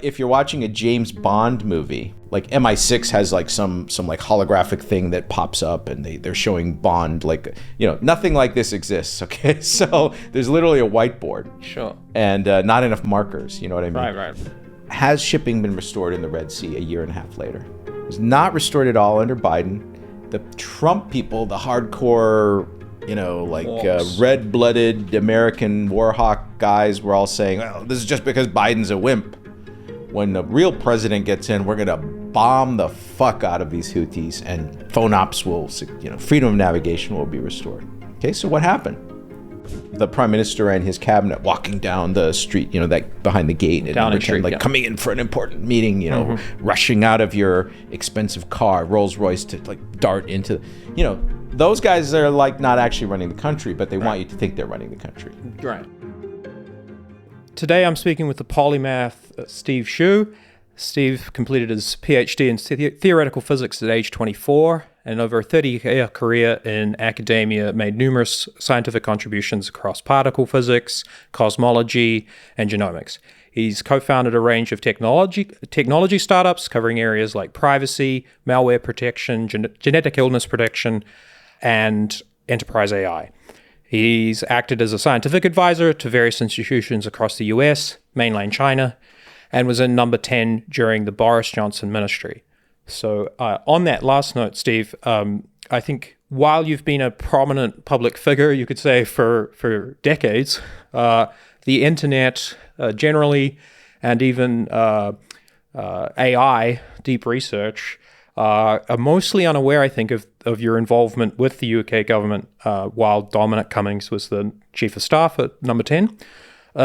If you're watching a James Bond movie, like MI6 has like some like holographic thing that pops up and they're showing Bond, like, nothing like this exists, okay? So there's literally a whiteboard. Sure. And not enough markers, you know what I mean? Right. Has shipping been restored in the Red Sea a year and a half later? It was not restored at all under Biden. The Trump people, the hardcore, red-blooded American war hawk guys were all saying, well, this is just because Biden's a wimp. When the real president gets in, we're going to bomb the fuck out of these Houthis and phone ops will, freedom of navigation will be restored. Okay, so what happened? The prime minister and his cabinet walking down the street, that behind the gate, and coming in for an important meeting, rushing out of your expensive car, Rolls Royce, to like dart into, those guys are like not actually running the country, but they want you to think they're running the country. Right. Today I'm speaking with the polymath Steve Hsu. Steve completed his PhD in theoretical physics at age 24, and over a 30-year career in academia made numerous scientific contributions across particle physics, cosmology, and genomics. He's co-founded a range of technology startups covering areas like privacy, malware protection, genetic illness protection, and enterprise AI. He's acted as a scientific advisor to various institutions across the US, mainland China, and was in number 10 during the Boris Johnson ministry. So on that last note, Steve, I think while you've been a prominent public figure, you could say for decades, the internet generally, and even AI, deep research, are mostly unaware, I think, of your involvement with the UK government while Dominic Cummings was the chief of staff at number 10.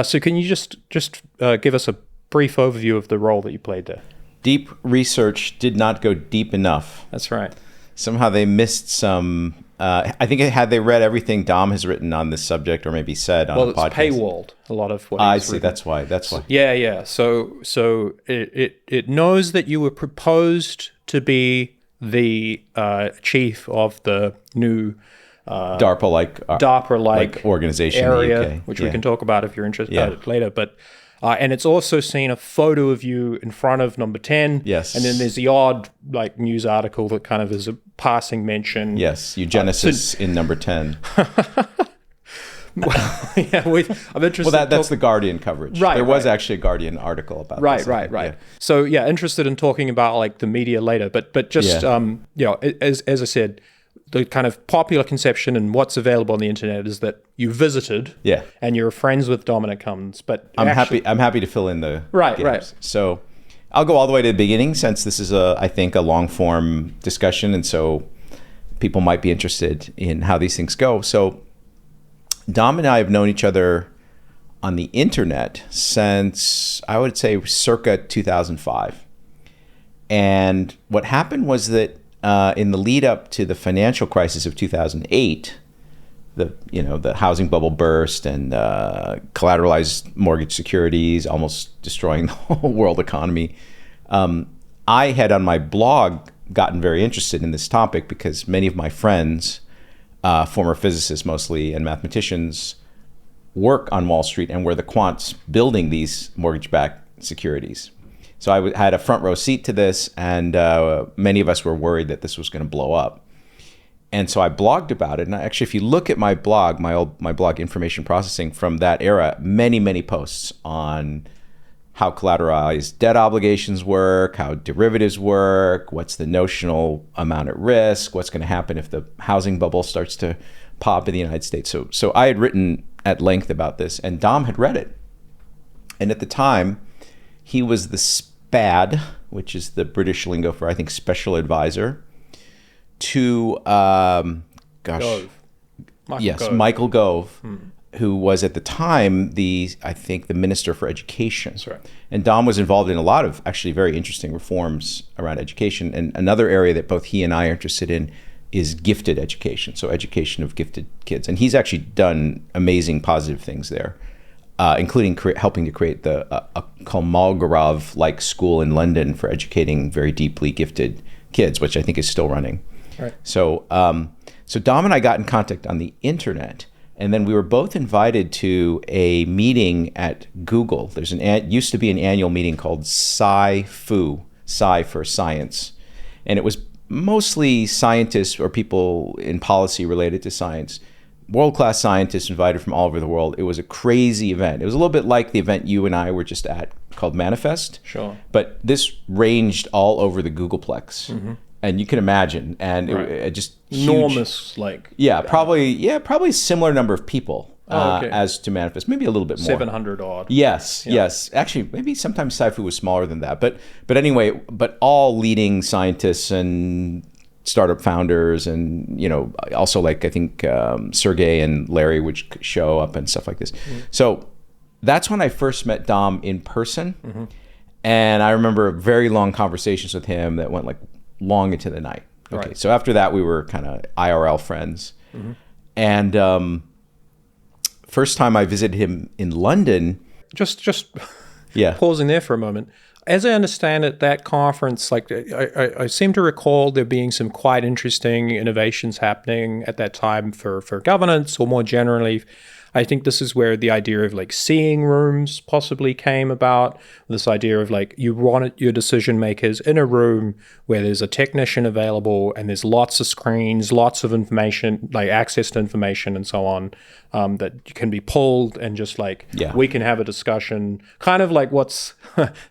So can you just give us a brief overview of the role that you played there? Deep research did not go deep enough. That's right. Somehow they missed some. I think had they read everything Dom has written on this subject, or maybe said on the podcast. Well, it's paywalled, a lot of what I he's see. written. That's why. Yeah. So it knows that you were proposed to be the chief of the new DARPA-like organization area, in the UK. Which we can talk about if you're interested later. But and it's also seen a photo of you in front of number 10. Yes. And then there's the odd news article that kind of is a passing mention. Yes, eugenesis in number 10. I'm interested. Well, that's the Guardian coverage. Right. There was actually a Guardian article about this. Right. Yeah. So interested in talking about the media later, but just as I said, the kind of popular conception and what's available on the internet is that you visited, and you're friends with Dominic Cummings. But I'm happy to fill in the right. So I'll go all the way to the beginning, since this is I think a long form discussion, and so people might be interested in how these things go. So Dom and I have known each other on the internet since, I would say, circa 2005. And what happened was that in the lead up to the financial crisis of 2008, the housing bubble burst and collateralized mortgage securities almost destroying the whole world economy. I had on my blog gotten very interested in this topic because many of my friends, former physicists mostly and mathematicians, work on Wall Street and were the quants building these mortgage-backed securities. So I had a front row seat to this, and many of us were worried that this was going to blow up. And so I blogged about it. And actually, if you look at my blog, my blog Information Processing from that era, many posts on how collateralized debt obligations work, how derivatives work, what's the notional amount at risk, what's going to happen if the housing bubble starts to pop in the United States. So I had written at length about this, and Dom had read it. And at the time, he was the SPAD, which is the British lingo for, I think, special advisor, to, Michael Gove, who was at the time the Minister for Education. That's right. And Dom was involved in a lot of actually very interesting reforms around education. And another area that both he and I are interested in is gifted education, so education of gifted kids. And he's actually done amazing positive things there, including helping to create a Kolmogorov-like school in London for educating very deeply gifted kids, which I think is still running. Right. So Dom and I got in contact on the internet, And then we were both invited to a meeting at Google. There's used to be an annual meeting called Sci-Fu, Sci for science. And it was mostly scientists or people in policy related to science, world-class scientists invited from all over the world. It was a crazy event. It was a little bit like the event you and I were just at called Manifest. Sure. But this ranged all over the Googleplex. And you can imagine, and it just huge, enormous, probably a similar number of people as to Manifest, maybe a little bit more. 700 odd. Yes. Actually, maybe sometimes Sci-Fu was smaller than that. But anyway, all leading scientists and startup founders, and also like I think Sergey and Larry would show up and stuff like this. So that's when I first met Dom in person, and I remember very long conversations with him that went like long into the night. Okay, Right. so after that we were kind of IRL friends, and first time I visited him in London. Just Yeah. pausing there for a moment. As I understand it, that conference, like I seem to recall there being some quite interesting innovations happening at that time for governance, or more generally, I think this is where the idea of like seeing rooms possibly came about. This idea of like you want your decision makers in a room where there's a technician available and there's lots of screens, lots of information, like access to information and so on, that can be pulled and just like we can have a discussion, kind of like what's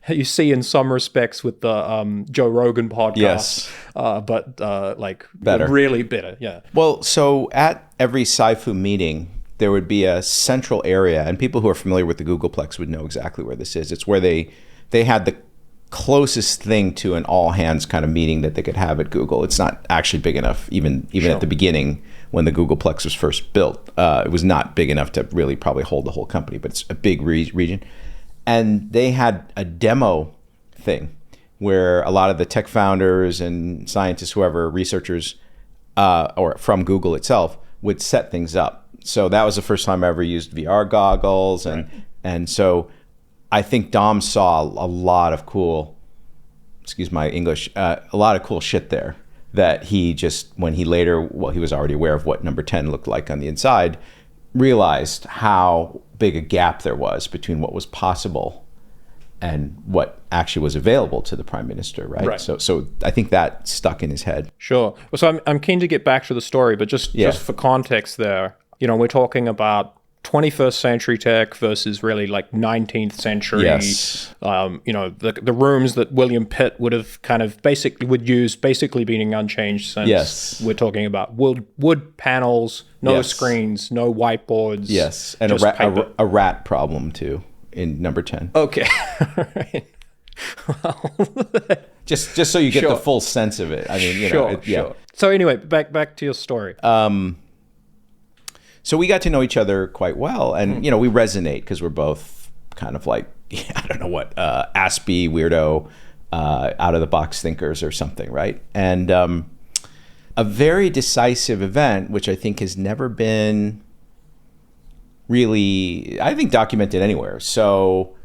you see in some respects with the Joe Rogan podcast, but like better, really better. Yeah. Well, so at every Sci-Fu meeting, there would be a central area, and people who are familiar with the Googleplex would know exactly where this is. It's where they had the closest thing to an all-hands kind of meeting that they could have at Google. It's not actually big enough, even at the beginning when the Googleplex was first built. It was not big enough to really probably hold the whole company, but it's a big region. And they had a demo thing where a lot of the tech founders and scientists, whoever, researchers, or from Google itself, would set things up. So that was the first time I ever used VR goggles, and so I think Dom saw a lot of cool, excuse my English, a lot of cool shit there that he just, when he later, he was already aware of what number 10 looked like on the inside, realized how big a gap there was between what was possible and what actually was available to the prime minister, right? So I think that stuck in his head. Sure. Well, so I'm keen to get back to the story, but just for context there, we're talking about 21st century tech versus really like 19th century. Yes. The rooms that William Pitt would have kind of would use basically being unchanged since. Yes. We're talking about wood panels, no screens, no whiteboards. Yes, and a rat problem too in number 10. Okay. Right. Well, just so you get the full sense of it. I mean, sure. So anyway, back to your story. So we got to know each other quite well, and we resonate because we're both kind of like I don't know what aspy weirdo, out of the box thinkers or something, right? And a very decisive event, which I think has never been really, I think, documented anywhere. So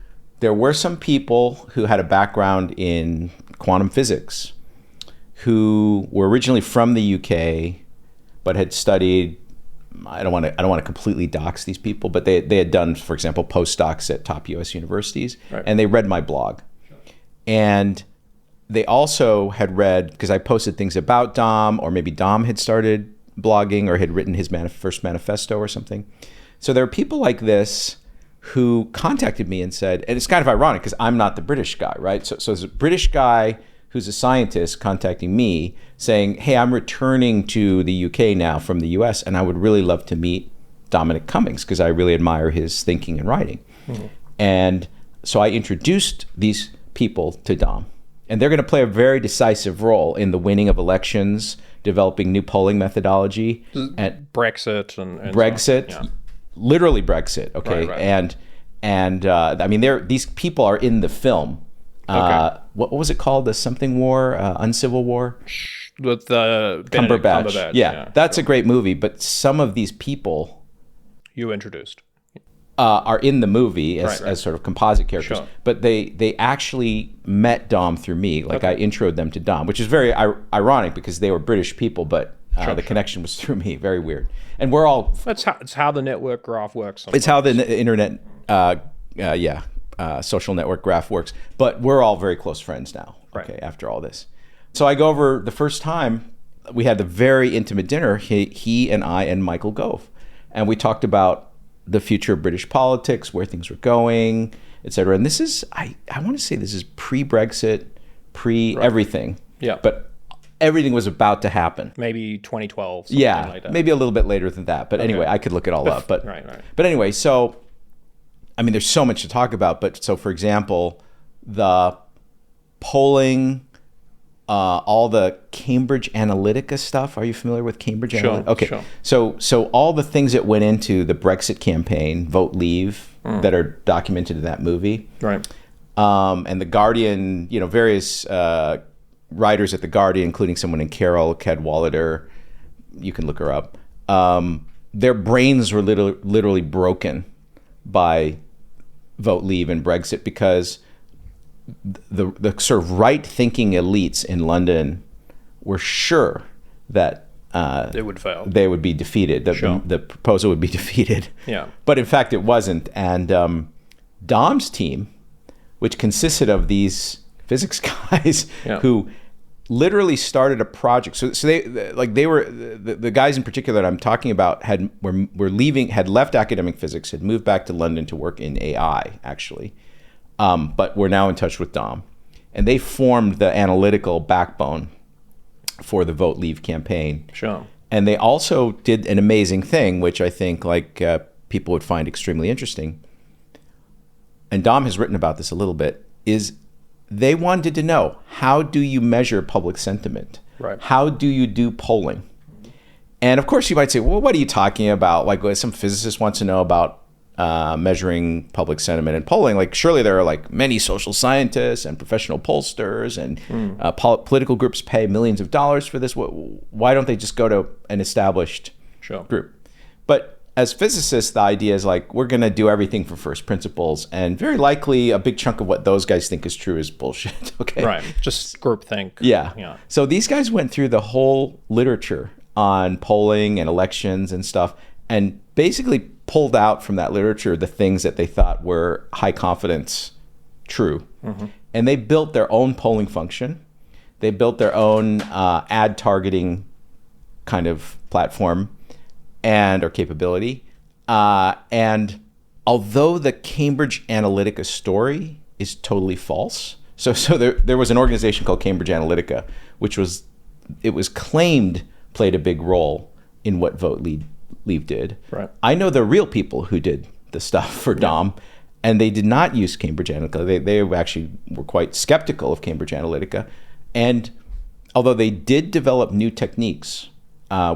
there were some people who had a background in quantum physics who were originally from the UK, but had studied. I don't want to completely dox these people, but they had done, for example, postdocs at top US universities, and they read my blog. And they also had read, because I posted things about Dom, or maybe Dom had started blogging or had written his first manifesto or something. So there are people like this who contacted me and said, and it's kind of ironic because I'm not the British guy, right? So there's a British guy who's a scientist contacting me saying, hey, I'm returning to the UK now from the US, and I would really love to meet Dominic Cummings because I really admire his thinking and writing. And so I introduced these people to Dom, and they're going to play a very decisive role in the winning of elections, developing new polling methodology, and Brexit and Brexit, literally Brexit. Okay. Right. And I mean, these people are in the film. What was it called? The something war, uncivil war? With Cumberbatch. Yeah, that's a great movie. But some of these people you introduced are in the movie as sort of composite characters. Sure. But they actually met Dom through me. Like I introed them to Dom, which is very ironic because they were British people, but The connection was through me. Very weird. And we're all... It's how the network graph works. Sometimes. It's how the internet, social network graph works. But we're all very close friends now, okay, after all this. So I go over the first time, we had the very intimate dinner, he and I and Michael Gove. And we talked about the future of British politics, where things were going, et cetera. And this is, I want to say this is pre-Brexit, pre-everything. Yeah. But everything was about to happen. Maybe 2012, something like that. Maybe a little bit later than that. But anyway, I could look it all up. But But anyway, so, I mean, there's so much to talk about. But so, for example, the polling, all the Cambridge Analytica stuff. Are you familiar with Cambridge Analytica? Okay. Sure. So all the things that went into the Brexit campaign, Vote Leave, that are documented in that movie. Right. And the Guardian, various writers at the Guardian, including someone in Carol Cadwalader, you can look her up. Their brains were literally broken by Vote Leave and Brexit because the sort of right-thinking elites in London were sure that it would fail. They would be defeated. The proposal would be defeated. Yeah. But in fact, it wasn't. And Dom's team, which consisted of these physics guys who literally started a project. So they were the guys in particular that I'm talking about had left academic physics, had moved back to London to work in AI actually. But we're now in touch with Dom. And they formed the analytical backbone for the Vote Leave campaign. Sure. And they also did an amazing thing, which I think people would find extremely interesting. And Dom has written about this a little bit, is they wanted to know, how do you measure public sentiment? Right. How do you do polling? And of course you might say, well, what are you talking about? Like some physicist wants to know about measuring public sentiment and polling. Like surely there are many social scientists and professional pollsters and political groups pay millions of dollars for this. Why don't they just go to an established group? But as physicists, the idea is we're going to do everything for first principles, and very likely a big chunk of what those guys think is true is bullshit. Okay, right? Just groupthink. Yeah. So these guys went through the whole literature on polling and elections and stuff, and basically pulled out from that literature the things that they thought were high confidence true. Mm-hmm. And they built their own polling function. They built their own ad targeting kind of platform or capability. And although the Cambridge Analytica story is totally false, so there was an organization called Cambridge Analytica, which was claimed played a big role in what Vote Leave did. Right. I know the real people who did the stuff for Dom, and they did not use Cambridge Analytica. They actually were quite skeptical of Cambridge Analytica. And although they did develop new techniques,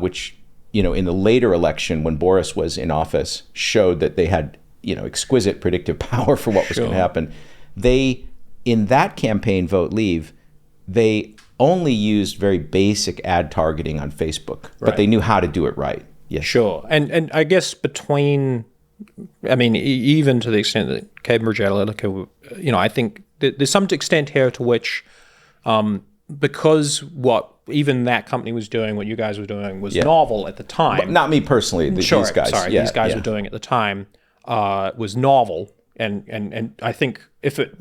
which, in the later election when Boris was in office, showed that they had, exquisite predictive power for what was going to happen. In that campaign, Vote Leave, they only used very basic ad targeting on Facebook, but they knew how to do it right. Yes. Sure. And I guess even to the extent that Cambridge Analytica, I think there's some extent here to which, because what even that company was doing, what you guys were doing was novel at the time. But not me personally, these guys. These guys were doing at the time was novel. And I think if it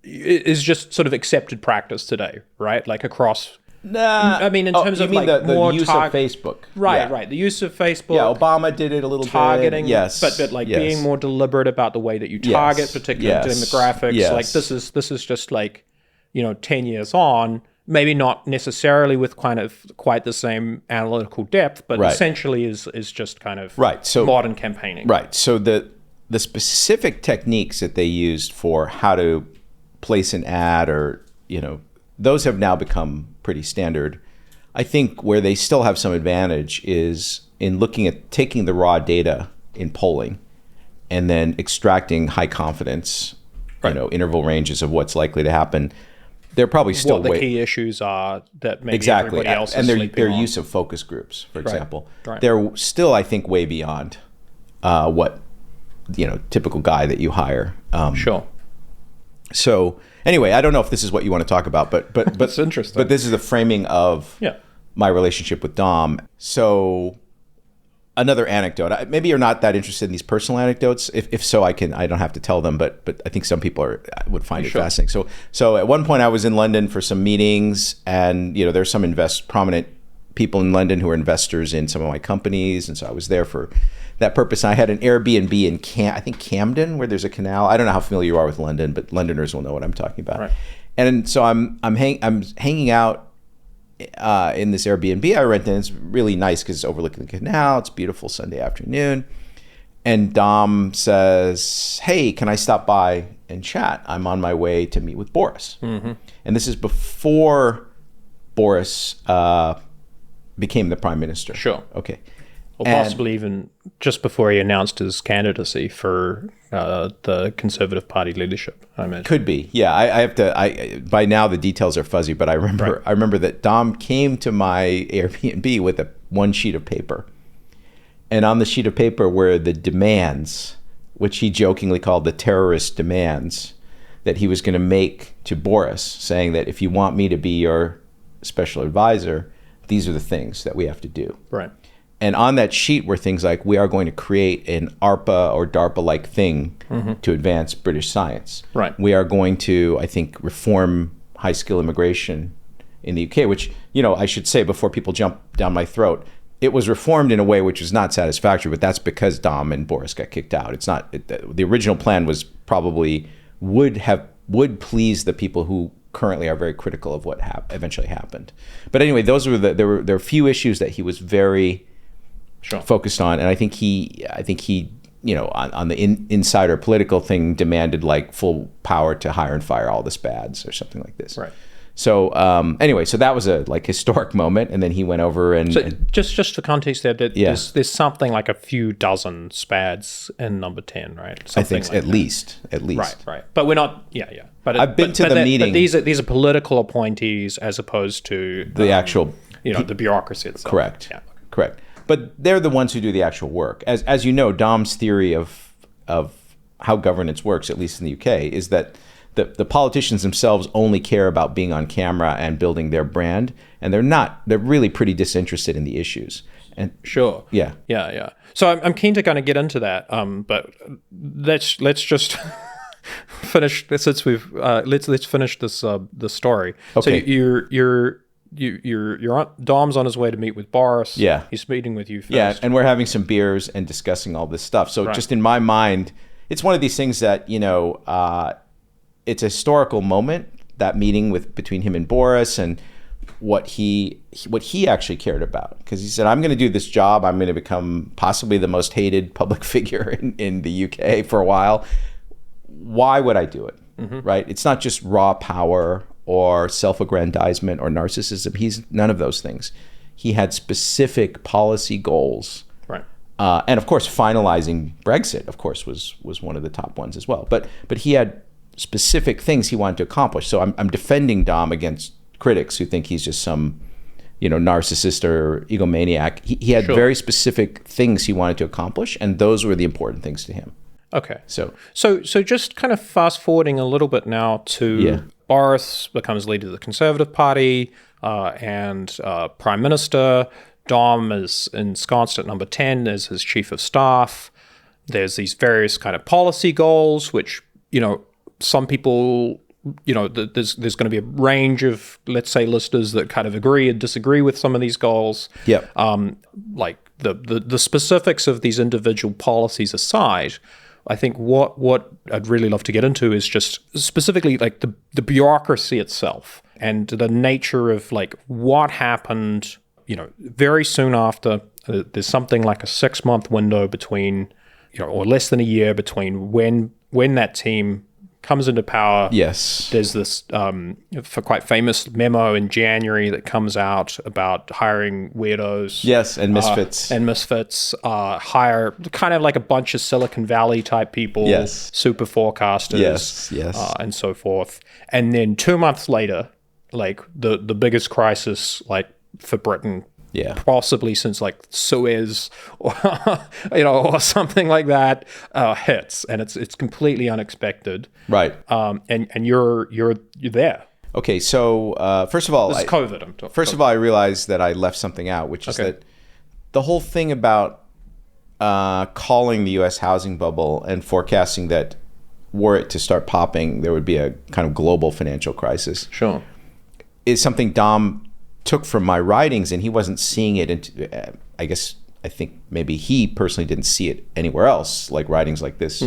is just sort of accepted practice today, right? Across... Nah. In terms of the more use of Facebook. Right. The use of Facebook. Yeah, Obama did it a little targeting, bit. Yes. But being more deliberate about the way that you target particular demographics. Yes. This is just 10 years on, maybe not necessarily with quite the same analytical depth, but essentially is just kind of modern campaigning. Right. So the specific techniques that they used for how to place an ad or, those have now become pretty standard. I think where they still have some advantage is in looking at taking the raw data in polling and then extracting high confidence, interval ranges of what's likely to happen. They're probably still what the key issues are that maybe everybody else is and their on. Use of focus groups, for example. Right. They're still, I think, way beyond what typical guy that you hire. Sure. So anyway, I don't know if this is what you want to talk about, but it's interesting. But this is the framing of my relationship with Dom. So another anecdote. Maybe you're not that interested in these personal anecdotes. If so, I don't have to tell them, but I think some people would find it fascinating. So at one point I was in London for some meetings, and there's some prominent people in London who are investors in some of my companies, and so I was there for that purpose. I had an Airbnb in I think Camden, where there's a canal. I don't know how familiar you are with London, but Londoners will know what I'm talking about. Right. And so I'm hanging out in this Airbnb I rented, and it's really nice because it's overlooking the canal. It's a beautiful Sunday afternoon. And Dom says, hey, can I stop by and chat? I'm on my way to meet with Boris. Mm-hmm. And this is before Boris became the prime minister. Sure. Okay. Or possibly even just before he announced his candidacy for the Conservative Party leadership, I imagine. Could be, yeah. I have to. By now the details are fuzzy, but I remember that Dom came to my Airbnb with one sheet of paper, and on the sheet of paper were the demands, which he jokingly called the terrorist demands, that he was going to make to Boris, saying that if you want me to be your special advisor, these are the things that we have to do. Right. And on that sheet were things like, we are going to create an ARPA or DARPA-like thing to advance British science. Right. We are going to, I think, reform high-skill immigration in the UK, which, I should say before people jump down my throat, it was reformed in a way which was not satisfactory, but that's because Dom and Boris got kicked out. It's not, the original plan was probably would please the people who currently are very critical of what eventually happened. But anyway, those were there were a few issues that he was very focused on, and I think he on the insider political thing demanded like full power to hire and fire all the SPADs or something like this. Right. So anyway, so that was a historic moment, and then he went over and just for context there, there's something like a few dozen SPADs in number 10, right? Something I think like at least. Right. But we're not. Yeah. But I've been to the meeting. But these are political appointees as opposed to the actual, the bureaucracy itself. Correct. Yeah. Correct. But they're the ones who do the actual work. As you know, Dom's theory of how governance works, at least in the UK, is that the politicians themselves only care about being on camera and building their brand, and they're really pretty disinterested in the issues. And sure. Yeah. So I'm keen to kind of get into that, but let's just finish since we've let's finish this story. Okay. So you're on, Dom's on his way to meet with Boris. Yeah. He's meeting with you first. Yeah, and we're having some beers and discussing all this stuff. So just in my mind, it's one of these things that, it's a historical moment, that meeting between him and Boris, and what he actually cared about. Because he said, I'm going to do this job. I'm going to become possibly the most hated public figure in the UK for a while. Why would I do it? Mm-hmm. Right? It's not just raw power or self-aggrandizement or narcissism. He's none of those things. He had specific policy goals. Right. And of course, finalizing Brexit, of course, was one of the top ones as well. But he had specific things he wanted to accomplish. So I'm defending Dom against critics who think he's just some, narcissist or egomaniac. He had very specific things he wanted to accomplish, and those were the important things to him. Okay. So just kind of fast forwarding a little bit now to Boris becomes leader of the Conservative Party and Prime Minister. Dom is ensconced at number 10 as his chief of staff. There's these various kind of policy goals, which, some people, there's going to be a range of, let's say, listeners that kind of agree and disagree with some of these goals. Yeah. Like the specifics of these individual policies aside, I think what I'd really love to get into is just specifically like the bureaucracy itself and the nature of like what happened, very soon after. There's something like a 6-month window between, or less than a year between when that team comes into power. Yes. There's this quite famous memo in January that comes out about hiring weirdos. Yes, and misfits. Hire kind of like a bunch of Silicon Valley type people. Yes. Super forecasters. Yes. And so forth. And then 2 months later, like the biggest crisis like for Britain. Yeah. Possibly since like Suez or or something like that hits, and it's completely unexpected. Right. And you're there. Okay, so first of all, This is COVID. I'm talking. First of all, I realized that I left something out, which is that the whole thing about calling the U.S. housing bubble and forecasting that were it to start popping, there would be a kind of global financial crisis. Sure. Is something Dom took from my writings, and he wasn't seeing it. I think maybe he personally didn't see it anywhere else, like writings like this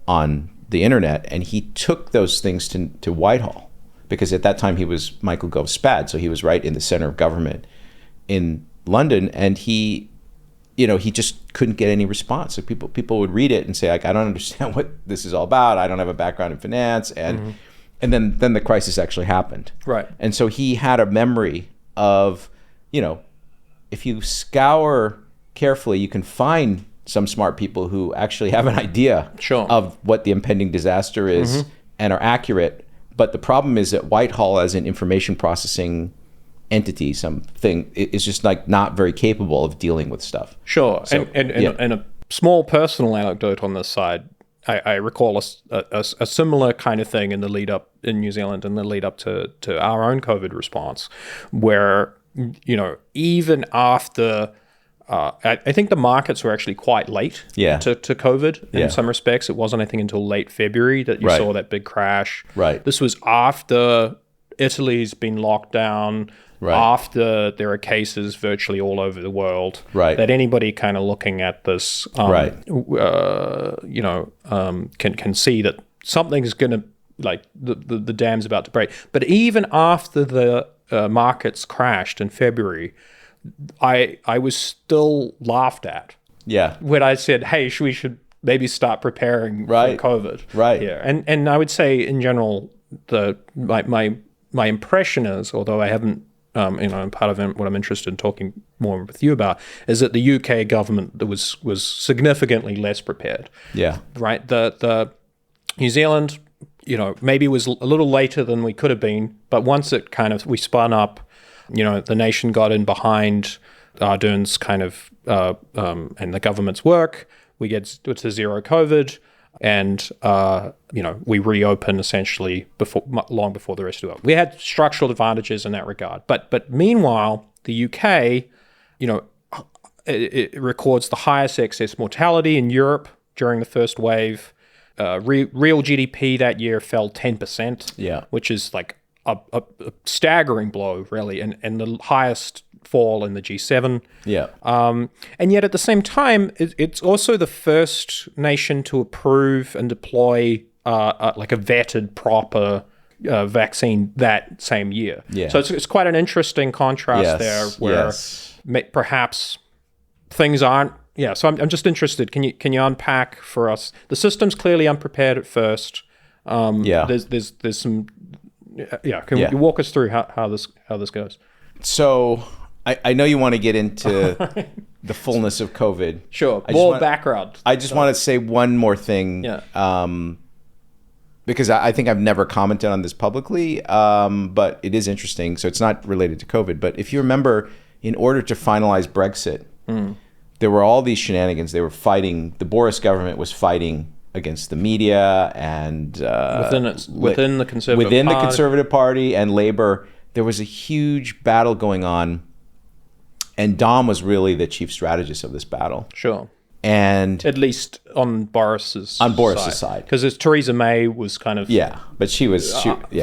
on the internet. And he took those things to Whitehall, because at that time he was Michael Gove's SPAD, so he was right in the center of government in London, and he just couldn't get any response. So people would read it and say, like, I don't understand what this is all about. I don't have a background in finance, and then the crisis actually happened. Right. And so he had a memory of, if you scour carefully, you can find some smart people who actually have an idea of what the impending disaster is and are accurate. But the problem is that Whitehall, as an information processing entity, something, is just like not very capable of dealing with stuff. Sure. So, and a small personal anecdote on this side, I recall a similar kind of thing in the lead up in New Zealand, in the lead up to our own COVID response, where, even after, I think the markets were actually quite late to COVID in some respects. It wasn't, I think, until late February that you saw that big crash. Right. This was after Italy's been locked down, after there are cases virtually all over the world, that anybody kind of looking at this, can see that something's going to, like, the dam's about to break. But even after the markets crashed in February, I was still laughed at. Yeah. When I said, hey, we should maybe start preparing for COVID. Right. Yeah. And I would say in general, my impression is, although I haven't, part of what I'm interested in talking more with you about, is that the UK government was significantly less prepared. Yeah. Right. The New Zealand, maybe was a little later than we could have been, but once we spun up, the nation got in behind Ardern's kind of and the government's work. We get to zero COVID, and we reopen essentially long before the rest of the world. We had structural advantages in that regard, but meanwhile, the UK, it records the highest excess mortality in Europe during the first wave. Real GDP that year fell 10%, which is like a staggering blow, really, and the highest fall in the G7. Yeah. And yet at the same time, it's also the first nation to approve and deploy like a vetted, proper vaccine that same year. Yeah. So it's quite an interesting contrast there, where perhaps things aren't. Yeah. So I'm just interested. Can you unpack for us? The system's clearly unprepared at first. There's some. Yeah. Can you walk us through how this goes? So I know you want to get into the fullness of COVID. Sure. More background. I just want to say one more thing. Yeah. Because I think I've never commented on this publicly, but it is interesting. So it's not related to COVID. But if you remember, in order to finalize Brexit, there were all these shenanigans. They were fighting. The Boris government was fighting against the media and within the Conservative Party and Labour. There was a huge battle going on, and Dom was really the chief strategist of this battle. Sure. And at least on Boris's side, because Theresa May was kind of but she was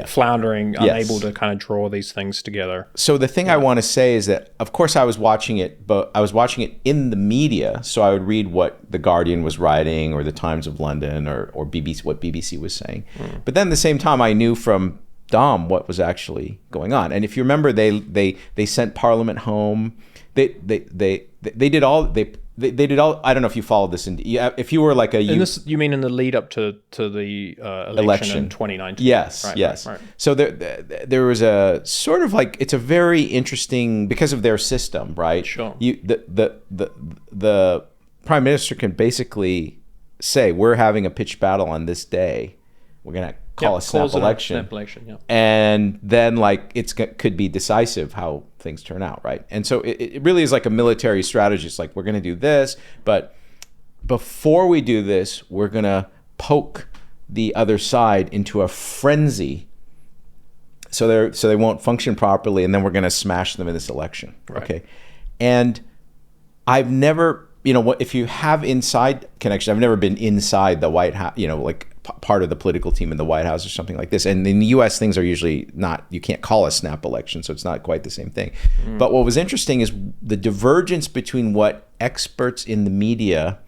floundering, unable to kind of draw these things together. So the thing I want to say is that, of course, I was watching it, but I was watching it in the media. So I would read what the Guardian was writing, or the Times of London, or BBC, what BBC was saying. But then at the same time, I knew from Dom what was actually going on. And if you remember, they sent Parliament home. They did all. They did all. I don't know if you followed this. If you were like you mean in the lead up to the election in 2019? Yes, yes. Right. So there was a sort of like, it's a very interesting, because of their system, right? Sure. The prime minister can basically say, we're having a pitched battle on this day. We're gonna call a snap election. And then like could be decisive how things turn out, right? And so it really is like a military strategy. It's like, we're gonna do this, but before we do this, we're gonna poke the other side into a frenzy So they won't function properly, and then we're going to smash them in this election. Right. Okay. And I've never, if you have inside connection, I've never been inside the White House, like part of the political team in the White House or something like this. And in the US, things are usually not, you can't call a snap election, so it's not quite the same thing. But what was interesting is the divergence between what experts in the media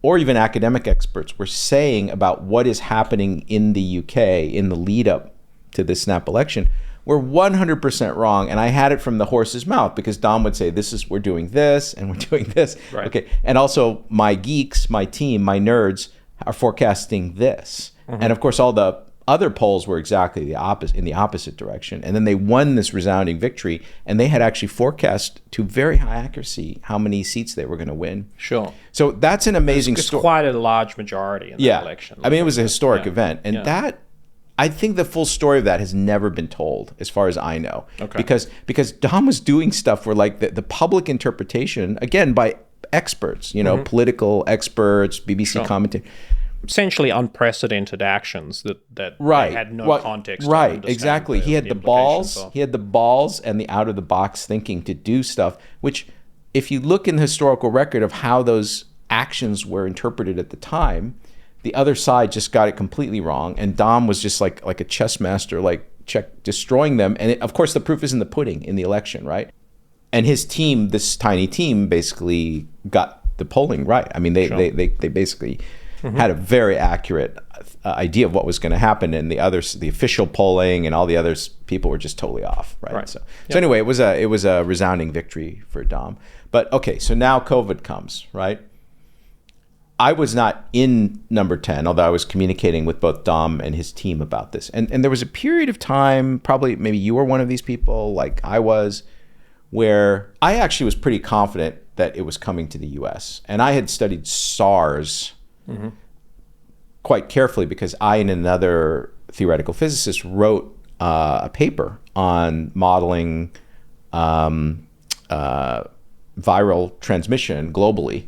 or even academic experts were saying about what is happening in the UK in the lead up to this snap election were 100% wrong. And I had it from the horse's mouth, because Dom would say, we're doing this and we're doing this. Right. Okay. And also my geeks, my team, my nerds are forecasting this. And of course, all the other polls were exactly the opposite, in the opposite direction. And then they won this resounding victory, and they had actually forecast to very high accuracy how many seats they were going to win. Sure. So that's an amazing It's story. quite a large majority in the election. I mean, it was a historic event. And that, I think the full story of that has never been told, as far as I know. Okay. Because Dom was doing stuff where, like, the public interpretation, again, by experts, political experts, BBC commentators, essentially unprecedented actions that they had no context. Right, exactly. He had the balls. He had the balls and the out of the box thinking to do stuff, which, if you look in the historical record of how those actions were interpreted at the time, the other side just got it completely wrong, and Dom was just like a chess master, destroying them. And of course, the proof is in the pudding in the election, right? And his team, this tiny team, basically got the polling right. I mean, they basically had a very accurate idea of what was going to happen, and the official polling and all the other people were just totally off, right? So anyway, it was a resounding victory for Dom. But okay, so now COVID comes, right? I was not in number 10, although I was communicating with both Dom and his team about this. And there was a period of time, probably maybe you were one of these people, like I was, where I actually was pretty confident that it was coming to the US. And I had studied SARS quite carefully, because I and another theoretical physicist wrote a paper on modeling viral transmission globally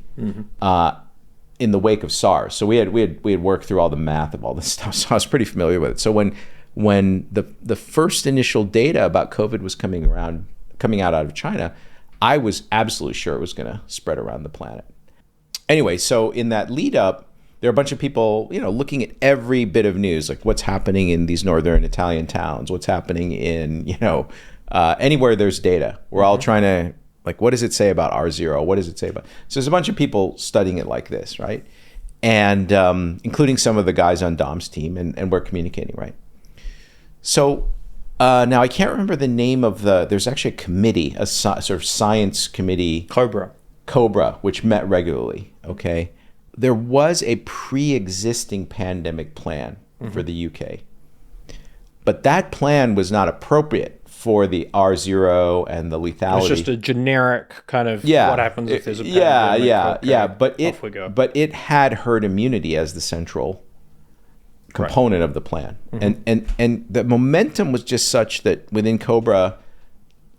in the wake of SARS. So we had worked through all the math of all this stuff, so I was pretty familiar with it. So when the first initial data about COVID was coming out of China, I was absolutely sure it was going to spread around the planet. Anyway, so in that lead up, there are a bunch of people, looking at every bit of news, like what's happening in these northern Italian towns, what's happening in, anywhere there's data. We're all trying to, like, what does it say about R0? What does it say about? So there's a bunch of people studying it like this, right? And including some of the guys on Dom's team, and we're communicating, right? So now I can't remember the name of there's actually a committee, a sort of science committee. Cobra, which met regularly, okay? There was a pre-existing pandemic plan for the UK, but that plan was not appropriate for the R0 and the lethality. It's just a generic kind of what happens if there's a pandemic. But it had herd immunity as the central component of the plan. And the momentum was just such that within Cobra,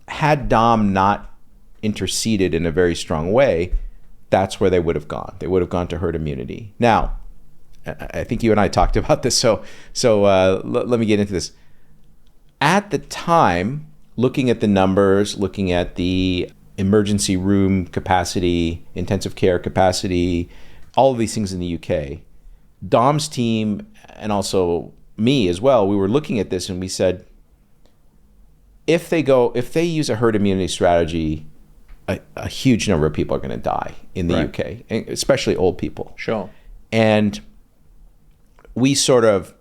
had Dom not interceded in a very strong way, that's where they would have gone. They would have gone to herd immunity. Now, I think you and I talked about this, so let me get into this. At the time, looking at the numbers, looking at the emergency room capacity, intensive care capacity, all of these things in the UK, Dom's team, and also me as well, we were looking at this and we said, if they use a herd immunity strategy, a huge number of people are going to die in the UK, especially old people. Sure. And we sort of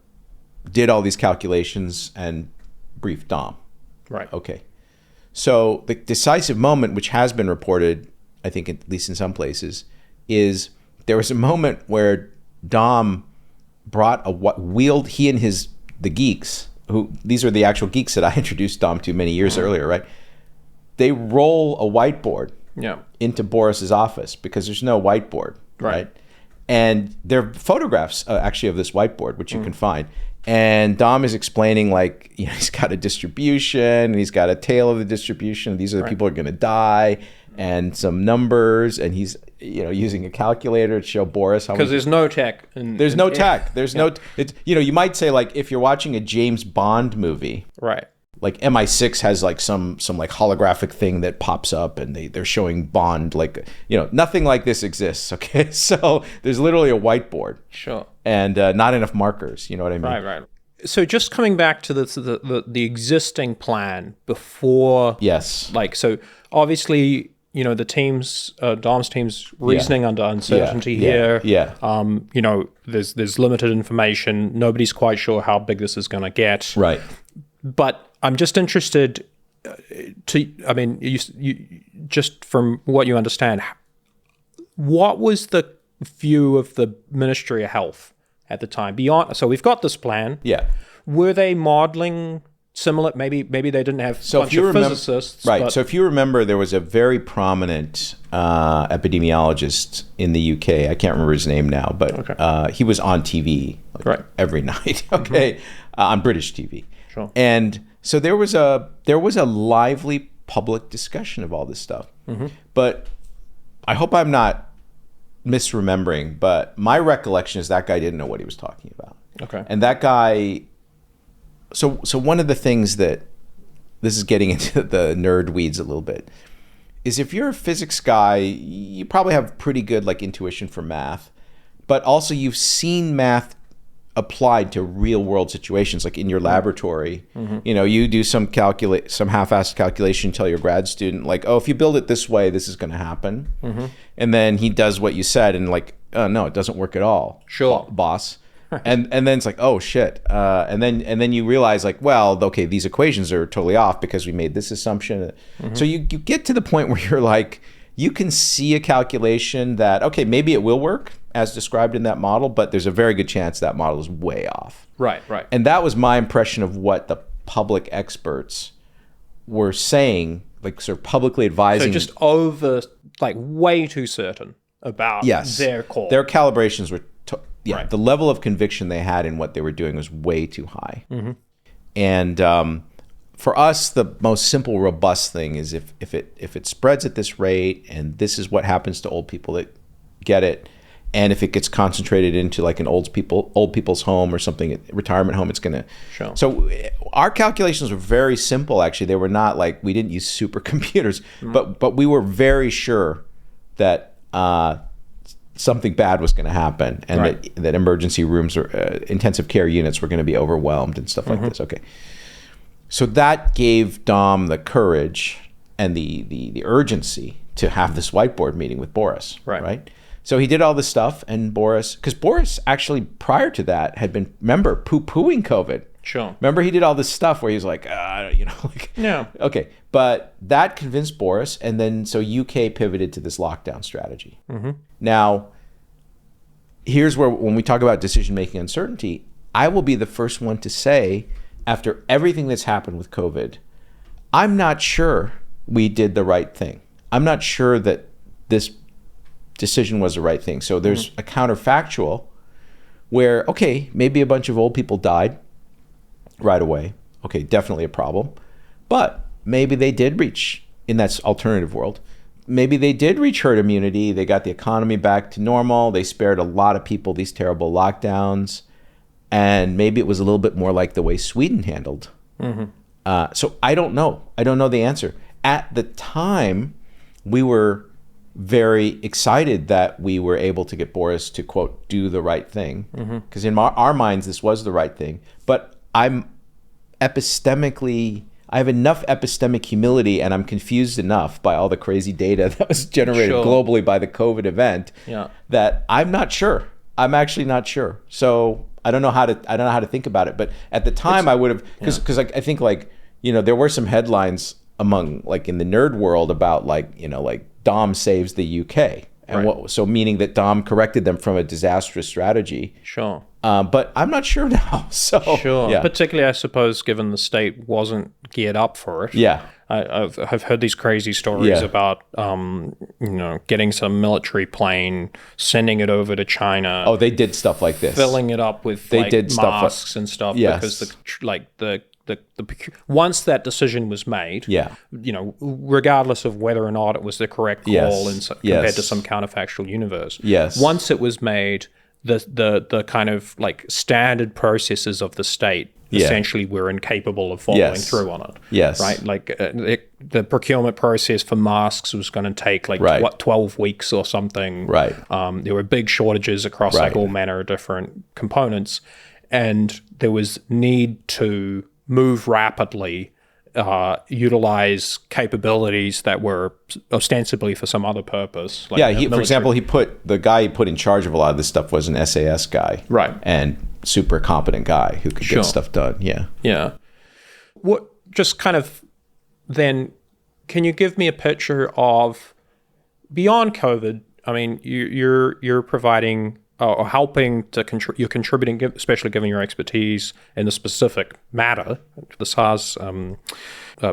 did all these calculations and briefed Dom. Right. Okay. So the decisive moment, which has been reported, I think at least in some places, is there was a moment where Dom brought he and the geeks, these are the actual geeks that I introduced Dom to many years earlier, right? They roll a whiteboard into Boris's office, because there's no whiteboard, right? And there are photographs actually of this whiteboard, which you can find. And Dom is explaining, he's got a distribution, and he's got a tail of the distribution. These are the people who are going to die. and some numbers, and he's using a calculator to show Boris how. Because there's no tech. There's no tech. There's no. It's you might say like if you're watching a James Bond movie, right? Like MI6 has like some like holographic thing that pops up, and they're showing Bond like nothing like this exists. Okay, so there's literally a whiteboard. Sure. And not enough markers. You know what I mean? Right. So just coming back to the existing plan before. Yes. Like so, obviously. The team's Dom's team's reasoning under uncertainty here. Yeah. There's limited information. Nobody's quite sure how big this is going to get. Right. But I'm just interested you just from what you understand, what was the view of the Ministry of Health at the time? So we've got this plan. Yeah. Were they modeling similar? Maybe they didn't have a bunch of physicists. Right. So if you remember, there was a very prominent epidemiologist in the UK. I can't remember his name now, but he was on TV every night. Okay, on British TV. Sure. And so there was a lively public discussion of all this stuff. Mm-hmm. But I hope I'm not misremembering. But my recollection is that guy didn't know what he was talking about. Okay. And that guy. So one of the things that, this is getting into the nerd weeds a little bit, is if you're a physics guy, you probably have pretty good like intuition for math, but also you've seen math applied to real world situations, like in your laboratory. Mm-hmm. You do some half-assed calculation, tell your grad student like, oh, if you build it this way, this is going to happen. Mm-hmm. And then he does what you said and like, oh no, it doesn't work at all. Sure. Boss. And then it's like, oh shit, and then you realize like, well, okay, these equations are totally off because we made this assumption. Mm-hmm. So you get to the point where you're like, you can see a calculation that, okay, maybe it will work as described in that model, but there's a very good chance that model is way off. Right. And that was my impression of what the public experts were saying, like sort of publicly advising. So just way too certain about their call. Their calibrations were. Right. The level of conviction they had in what they were doing was way too high. Mm-hmm. And for us, the most simple, robust thing is if it spreads at this rate, and this is what happens to old people that get it, and if it gets concentrated into like an old people's home or something, retirement home, it's gonna. Sure. So our calculations were very simple. Actually, they were not like, we didn't use supercomputers, but we were very sure that. Something bad was going to happen, and that emergency rooms or intensive care units were going to be overwhelmed and stuff like this. Okay, so that gave Dom the courage and the urgency to have this whiteboard meeting with Boris. Right. So he did all this stuff, and because Boris actually prior to that had been, remember, poo-pooing COVID. Sure. Remember, he did all this stuff where he was like, yeah. Okay, but that convinced Boris, and then so UK pivoted to this lockdown strategy. Mm-hmm. Now, here's where when we talk about decision-making uncertainty, I will be the first one to say, after everything that's happened with COVID, I'm not sure we did the right thing. I'm not sure that this decision was the right thing. So there's a counterfactual where, okay, maybe a bunch of old people died right away. Okay, definitely a problem. But maybe they did reach, in that alternative world, maybe they did reach herd immunity. They got the economy back to normal. They spared a lot of people these terrible lockdowns. And maybe it was a little bit more like the way Sweden handled. Mm-hmm. So I don't know. I don't know the answer. At the time, we were very excited that we were able to get Boris to, quote, do the right thing. Because in our minds, this was the right thing. But I have enough epistemic humility, and I'm confused enough by all the crazy data that was generated globally by the COVID event that I'm not sure. I'm actually not sure. So I don't know how to think about it. But at the time, I would have, because I think there were some headlines among in the nerd world about Dom saves the UK, and so meaning that Dom corrected them from a disastrous strategy. Sure. But I'm not sure now. So particularly, I suppose, given the state wasn't geared up for it. Yeah. I've heard these crazy stories about getting some military plane, sending it over to China. Oh, they did stuff like this, filling it up with masks and stuff because the once that decision was made, regardless of whether or not it was the correct call compared to some counterfactual universe, once it was made, the kind of like standard processes of the state essentially were incapable of following through on it. Right? Like the procurement process for masks was going to take 12 weeks or something. Right. There were big shortages across like all manner of different components, and there was need to move rapidly, utilize capabilities that were ostensibly for some other purpose. Like for example, the guy he put in charge of a lot of this stuff was an SAS guy. Right. And super competent guy who could get stuff done. Yeah. Yeah. What, just kind of then, can you give me a picture of beyond COVID? I mean, you're providing or helping to you're contributing, especially given your expertise in the specific matter, the SARS,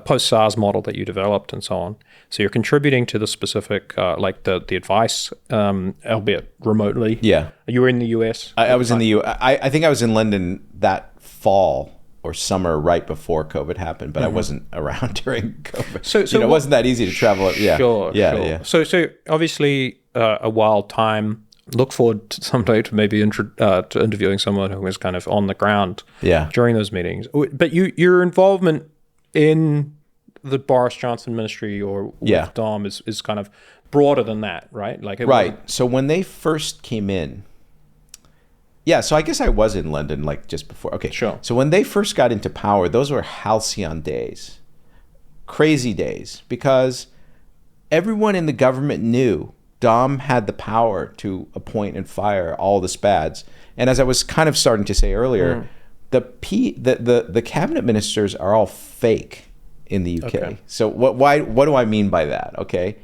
post-SARS model that you developed and so on. So you're contributing to the specific, like the advice, albeit remotely. Yeah. You were in the US? I was in the US. I think I was in London that fall or summer right before COVID happened, but I wasn't around during COVID. So it wasn't that easy to travel. Yeah. Sure. So obviously a wild time. Look forward to someday to maybe to interviewing someone who was kind of on the ground during those meetings. But your involvement in the Boris Johnson ministry or with Dom is kind of broader than that, right? Like So when they first came in, so I guess I was in London like just before. Okay, sure. So when they first got into power, those were Halcyon Days, crazy days, because everyone in the government knew Dom had the power to appoint and fire all the SPADs. And as I was kind of starting to say earlier, the cabinet ministers are all fake in the UK. Okay. So what do I mean by that? Okay.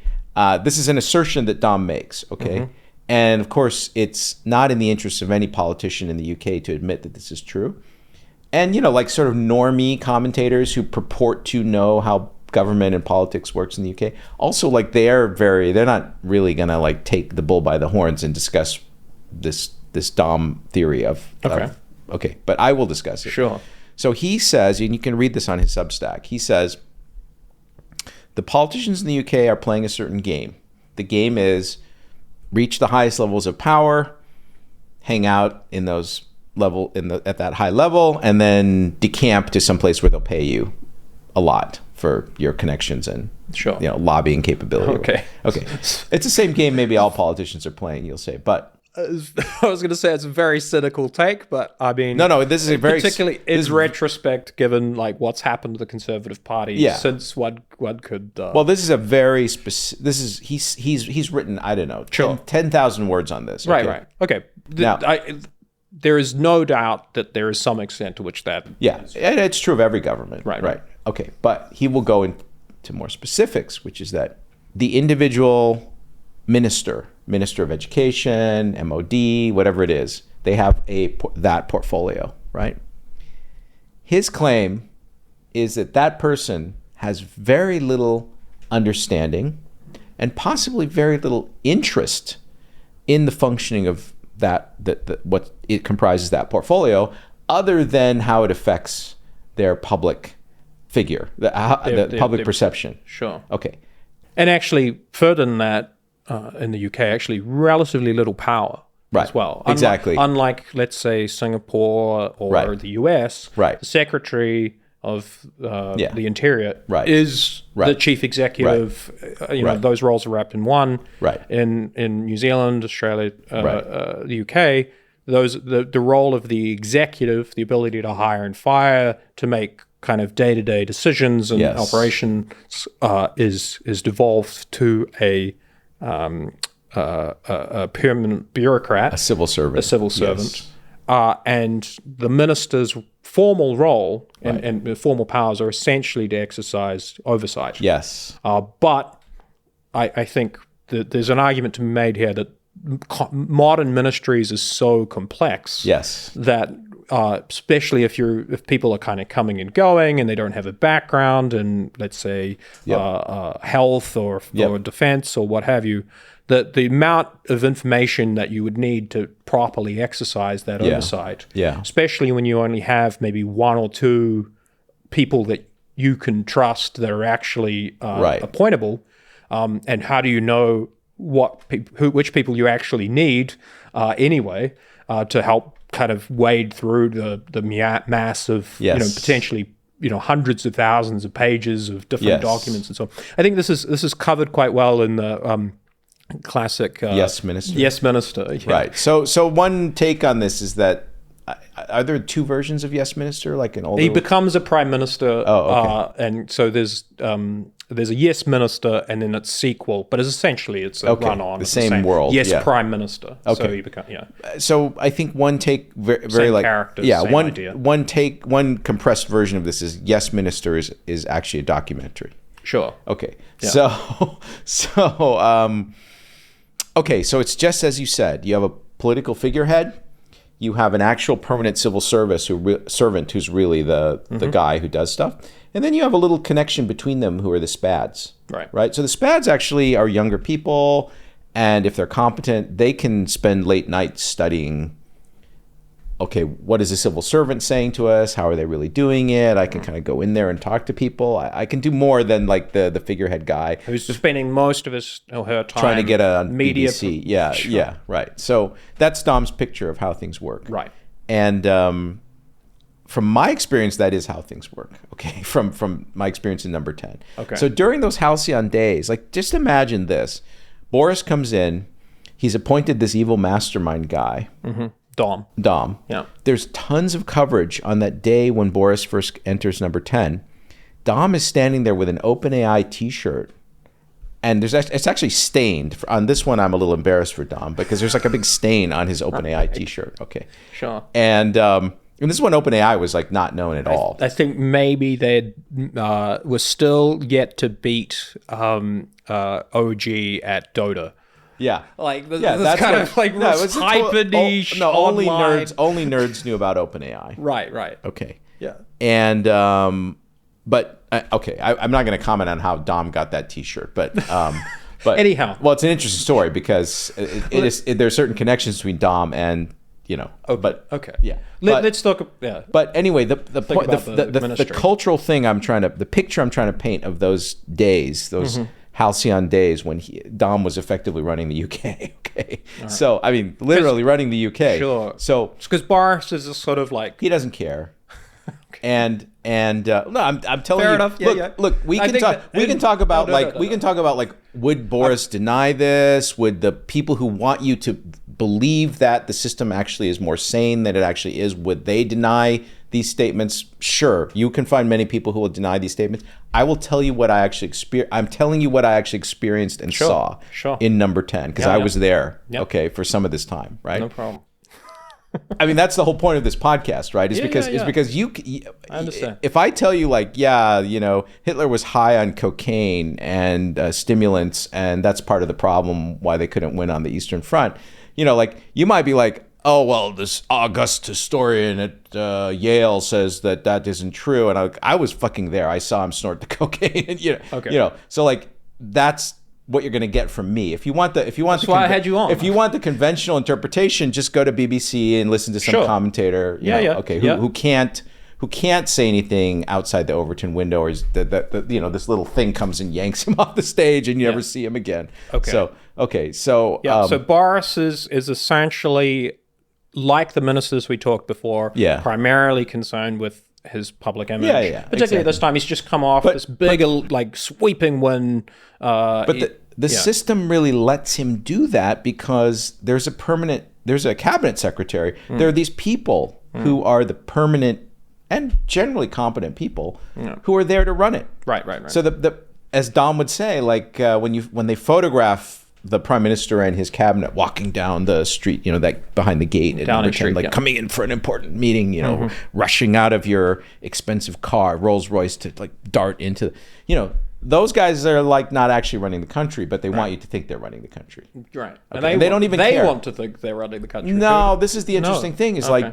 This is an assertion that Dom makes. Okay. Mm-hmm. And of course, it's not in the interest of any politician in the UK to admit that this is true. And, like sort of normie commentators who purport to know how government and politics works in the UK. Also, like they're not really gonna like take the bull by the horns and discuss this Dom theory of but I will discuss it. Sure. So he says, and you can read this on his Substack, he says, the politicians in the UK are playing a certain game. The game is reach the highest levels of power, hang out in those at that high level, and then decamp to some place where they'll pay you a lot for your connections and lobbying capability. Okay. It's the same game maybe all politicians are playing, you'll say. But I was going to say it's a very cynical take, but I mean... No, this is a very... Particularly in retrospect, given like what's happened to the Conservative Party since one could... Well, this is a very specific... This is... He's written, I don't know, 10,000 words on this. Okay? Right. Okay. Now, there is no doubt that there is some extent to which that... Yeah, and it's true of every government. Right. Okay, but he will go into more specifics, which is that the individual minister of education, MOD, whatever it is, they have that portfolio, right? His claim is that person has very little understanding and possibly very little interest in the functioning of what it comprises that portfolio, other than how it affects their public figure, the public perception. Sure. Okay. And actually, further than that, in the UK, actually relatively little power as well. Exactly. Unlike, let's say, Singapore or the US, the Secretary of the Interior is the chief executive. Those roles are wrapped in one. Right. In New Zealand, Australia, the UK, the role of the executive, the ability to hire and fire, to make kind of day-to-day decisions and operations is devolved to a permanent bureaucrat, a civil servant, and the minister's formal role and formal powers are essentially to exercise oversight. Yes, but I think that there's an argument to be made here that modern ministries is so complex that especially if people are kind of coming and going and they don't have a background in, let's say, health or defense or what have you, that the amount of information that you would need to properly exercise that oversight, especially when you only have maybe one or two people that you can trust that are actually Right. appointable, and how do you know which people you actually need anyway to help kind of wade through the mass of Yes. potentially hundreds of thousands of pages of different Yes. documents and so on. I think this is covered quite well in the classic Yes, Minister. Yes, Minister. Yeah. Right. So one take on this is that are there two versions of Yes, Minister, like an older? He becomes a prime minister, Oh, okay. and so there's a Yes Minister, and then its sequel, but essentially it's a run-on. The of same world, Yes, yeah. Prime Minister. Okay. So he becomes So I think one take very Same like characters, yeah, same one idea. one compressed version of this is Yes, Minister is actually a documentary. sure. Okay. Yeah. Okay, so it's just as you said. You have a political figurehead. You have an actual permanent civil servant who's really the guy who does stuff. And then you have a little connection between them who are the spads. Right. Right? So the spads actually are younger people, and if they're competent, they can spend late nights studying, okay, what is a civil servant saying to us? How are they really doing it? I can kind of go in there and talk to people. I can do more than like the figurehead guy Who's spending most of his or her time trying to get a media BBC. Yeah, right. So that's Dom's picture of how things work. Right. And from my experience, that is how things work. Okay, from my experience in Number 10. Okay. So during those Halcyon days, like just imagine this: Boris comes in, he's appointed this evil mastermind guy. Dom. Yeah. There's tons of coverage on that day when Boris first enters Number 10. Dom is standing there with an OpenAI T-shirt, and it's actually stained. On this one, I'm a little embarrassed for Dom because there's like a big stain on his OpenAI T-shirt. Okay. Sure. And this is when OpenAI was like not known at all. I think maybe they were still yet to beat OG at Dota. Yeah. Like this that's kind what- of like no, it was hyper niche. only online. nerds knew about OpenAI. Right. Okay. Yeah. And but okay, I'm not going to comment on how Dom got that T-shirt, but Anyhow. well, it's an interesting story because there are certain connections between Dom and but Okay. yeah. Let's talk. Yeah. But anyway, the point, about the the ministry. cultural thing the picture I'm trying to paint of those days, those Halcyon days when Dom was effectively running the UK. Okay, so I mean, literally running the UK. Sure. So because Boris is a sort of like he doesn't care. And no, I'm telling Fair you. enough. Yeah, Look, we can talk. We can talk about we can talk about like, would Boris deny this? Would the people who want you to believe that the system actually is more sane than it actually is, would they deny these statements? Sure, you can find many people who will deny these statements. I will tell you what I actually experienced. I'm telling you what I actually experienced and saw in Number 10 because I was there. Yep. Okay, for some of this time, right? no problem. I mean, that's the whole point of this podcast, right? Is Yeah, because yeah, yeah. because I understand. If I tell you like, yeah, Hitler was high on cocaine and stimulants, and that's part of the problem why they couldn't win on the Eastern Front, like you might be like, oh well, this august historian at Yale says that isn't true, and I was fucking there. I saw him snort the cocaine, and so like that's what you're going to get from me. If you want That's why I had you on. If you want the conventional interpretation, just go to BBC and listen to some commentator. Okay, who can't say anything outside the Overton window, or is this little thing comes and yanks him off the stage, and you never see him again. Okay. So So Boris is essentially like the ministers we talked before. Yeah. Primarily concerned with his public image. Yeah, Particularly this time, he's just come off this big, like sweeping win. But the system really lets him do that because there's a cabinet secretary. There are these people who are the permanent and generally competent people who are there to run it. Right. So as Dom would say, like when they photograph the prime minister and his cabinet walking down the street, that behind the gate at Number 10, like coming in for an important meeting, rushing out of your expensive car, Rolls Royce, to like dart into, those guys are like not actually running the country, but they want you to think they're running the country. Right. Okay. And they don't even care. They want to think they're running the country. No, this is the interesting thing is like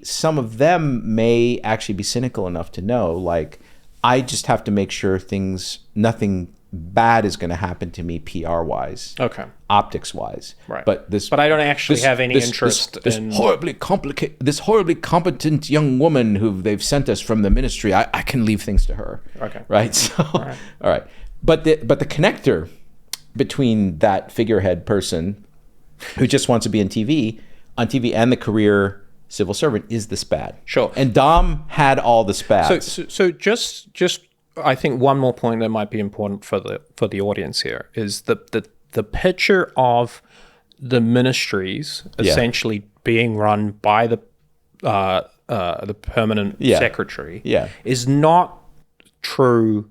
some of them may actually be cynical enough to know, like, I just have to make sure nothing bad is going to happen to me PR wise, optics wise. Right. But I don't actually have any interest in this horribly competent young woman who they've sent us from the ministry. I can leave things to her. Okay. Right. So all right. But the connector between that figurehead person who just wants to be on TV and the career civil servant is the SPAD. Sure. And Dom had all the SPADs. So just I think one more point that might be important for the audience here is the picture of the ministries essentially being run by the permanent secretary is not true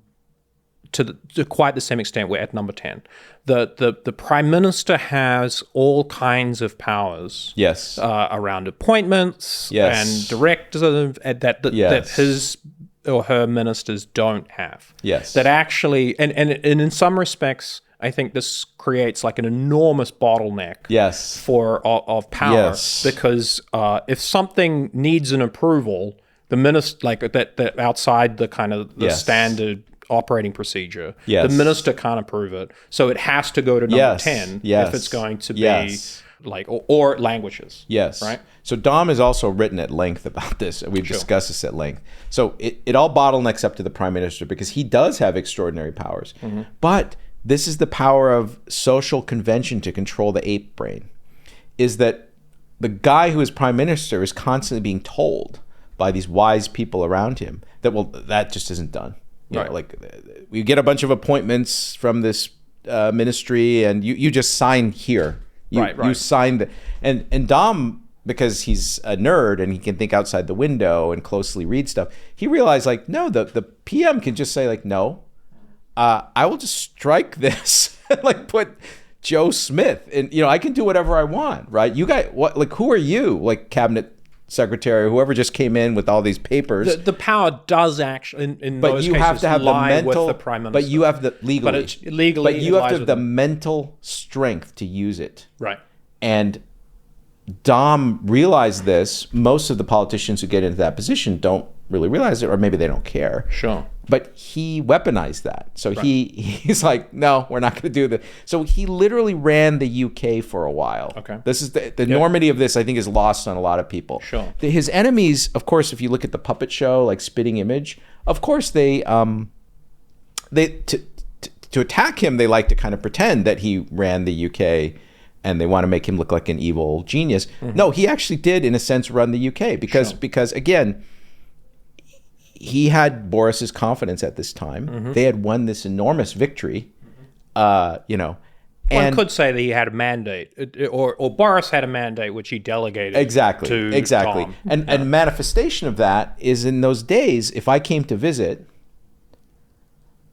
to quite the same extent we're at number 10. The prime minister has all kinds of powers around appointments and directives that his or her ministers don't have. That actually, and in some respects, I think this creates like an enormous bottleneck of power because if something needs an approval, the minister, like that outside the kind of the standard operating procedure, the minister can't approve it. So it has to go to number 10 if it's going to be like, or languages. Right? So Dom has also written at length about this. We've discussed this at length. So it all bottlenecks up to the prime minister because he does have extraordinary powers. But this is the power of social convention to control the ape brain, is that the guy who is prime minister is constantly being told by these wise people around him that, well, that just isn't done. You know, like we get a bunch of appointments from this ministry and you just sign here. You sign the, and Dom, because he's a nerd and he can think outside the window and closely read stuff, he realized like, no, the PM can just say like, no, I will just strike this and like put Joe Smith and, I can do whatever I want, right? You guys, what, like, who are you? Like cabinet secretary or whoever just came in with all these papers. The power does actually, in but those you cases, have to have lie the mental, with the prime minister. but you have the legally, but it's legally, but you have to have the mental strength to use it. Right. And Dom realized this. Most of the politicians who get into that position don't really realize it, or maybe they don't care. Sure. But he weaponized that. So he's like, no, we're not going to do that. So he literally ran the UK for a while. Okay. This is the enormity of this, I think, is lost on a lot of people. Sure. His enemies, of course, if you look at the puppet show, like Spitting Image, of course to attack him, they like to kind of pretend that he ran the UK and they want to make him look like an evil genius. No, he actually did, in a sense, run the UK because again, he had Boris's confidence at this time. They had won this enormous victory, One could say that he had a mandate, or Boris had a mandate which he delegated to Dom. And manifestation of that is in those days, if I came to visit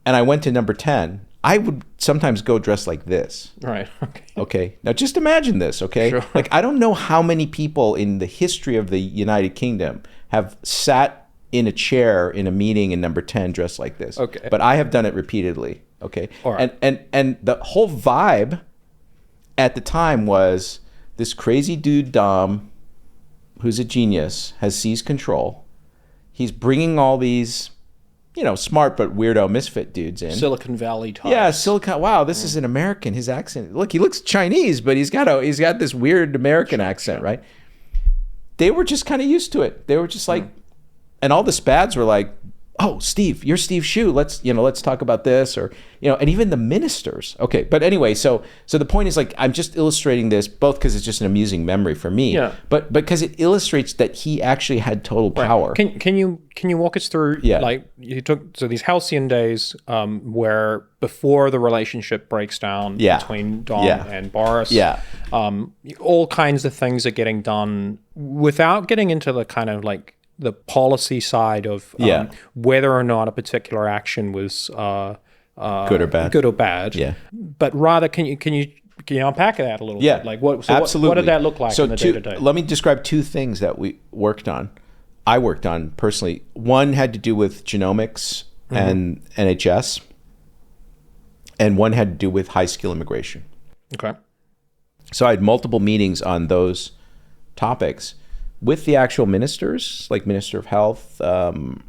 and I went to number 10, I would sometimes go dressed like this. Right. Okay. Now just imagine this, okay? Sure. Like, I don't know how many people in the history of the United Kingdom have sat in a chair in a meeting in number 10 dressed like this. Okay. But I have done it repeatedly. Okay. All right. And the whole vibe at the time was this crazy dude Dom, who's a genius, has seized control. He's bringing all these, smart but weirdo misfit dudes in. Silicon Valley types. Yeah, Silicon. Wow, this is an American. His accent. Look, he looks Chinese, but he's got this weird American accent, right? They were just kind of used to it. They were just like, and all the SPADs were like, "Oh, Steve, you're Steve Shue. Let's talk about this," or and even the ministers. Okay, but anyway, so the point is, like, I'm just illustrating this both because it's just an amusing memory for me, but because it illustrates that he actually had total power. Right. Can you walk us through? Like, you took these Halcyon Days, where before the relationship breaks down between Dom and Boris, all kinds of things are getting done without getting into the kind of like the policy side of whether or not a particular action was good or bad. Yeah. But rather, can you unpack that a little bit? Like absolutely. What did that look like in the day-to-day? Let me describe two things that I worked on personally. One had to do with genomics and NHS, and one had to do with high skill immigration. Okay. So I had multiple meetings on those topics with the actual ministers, like Minister of Health, Home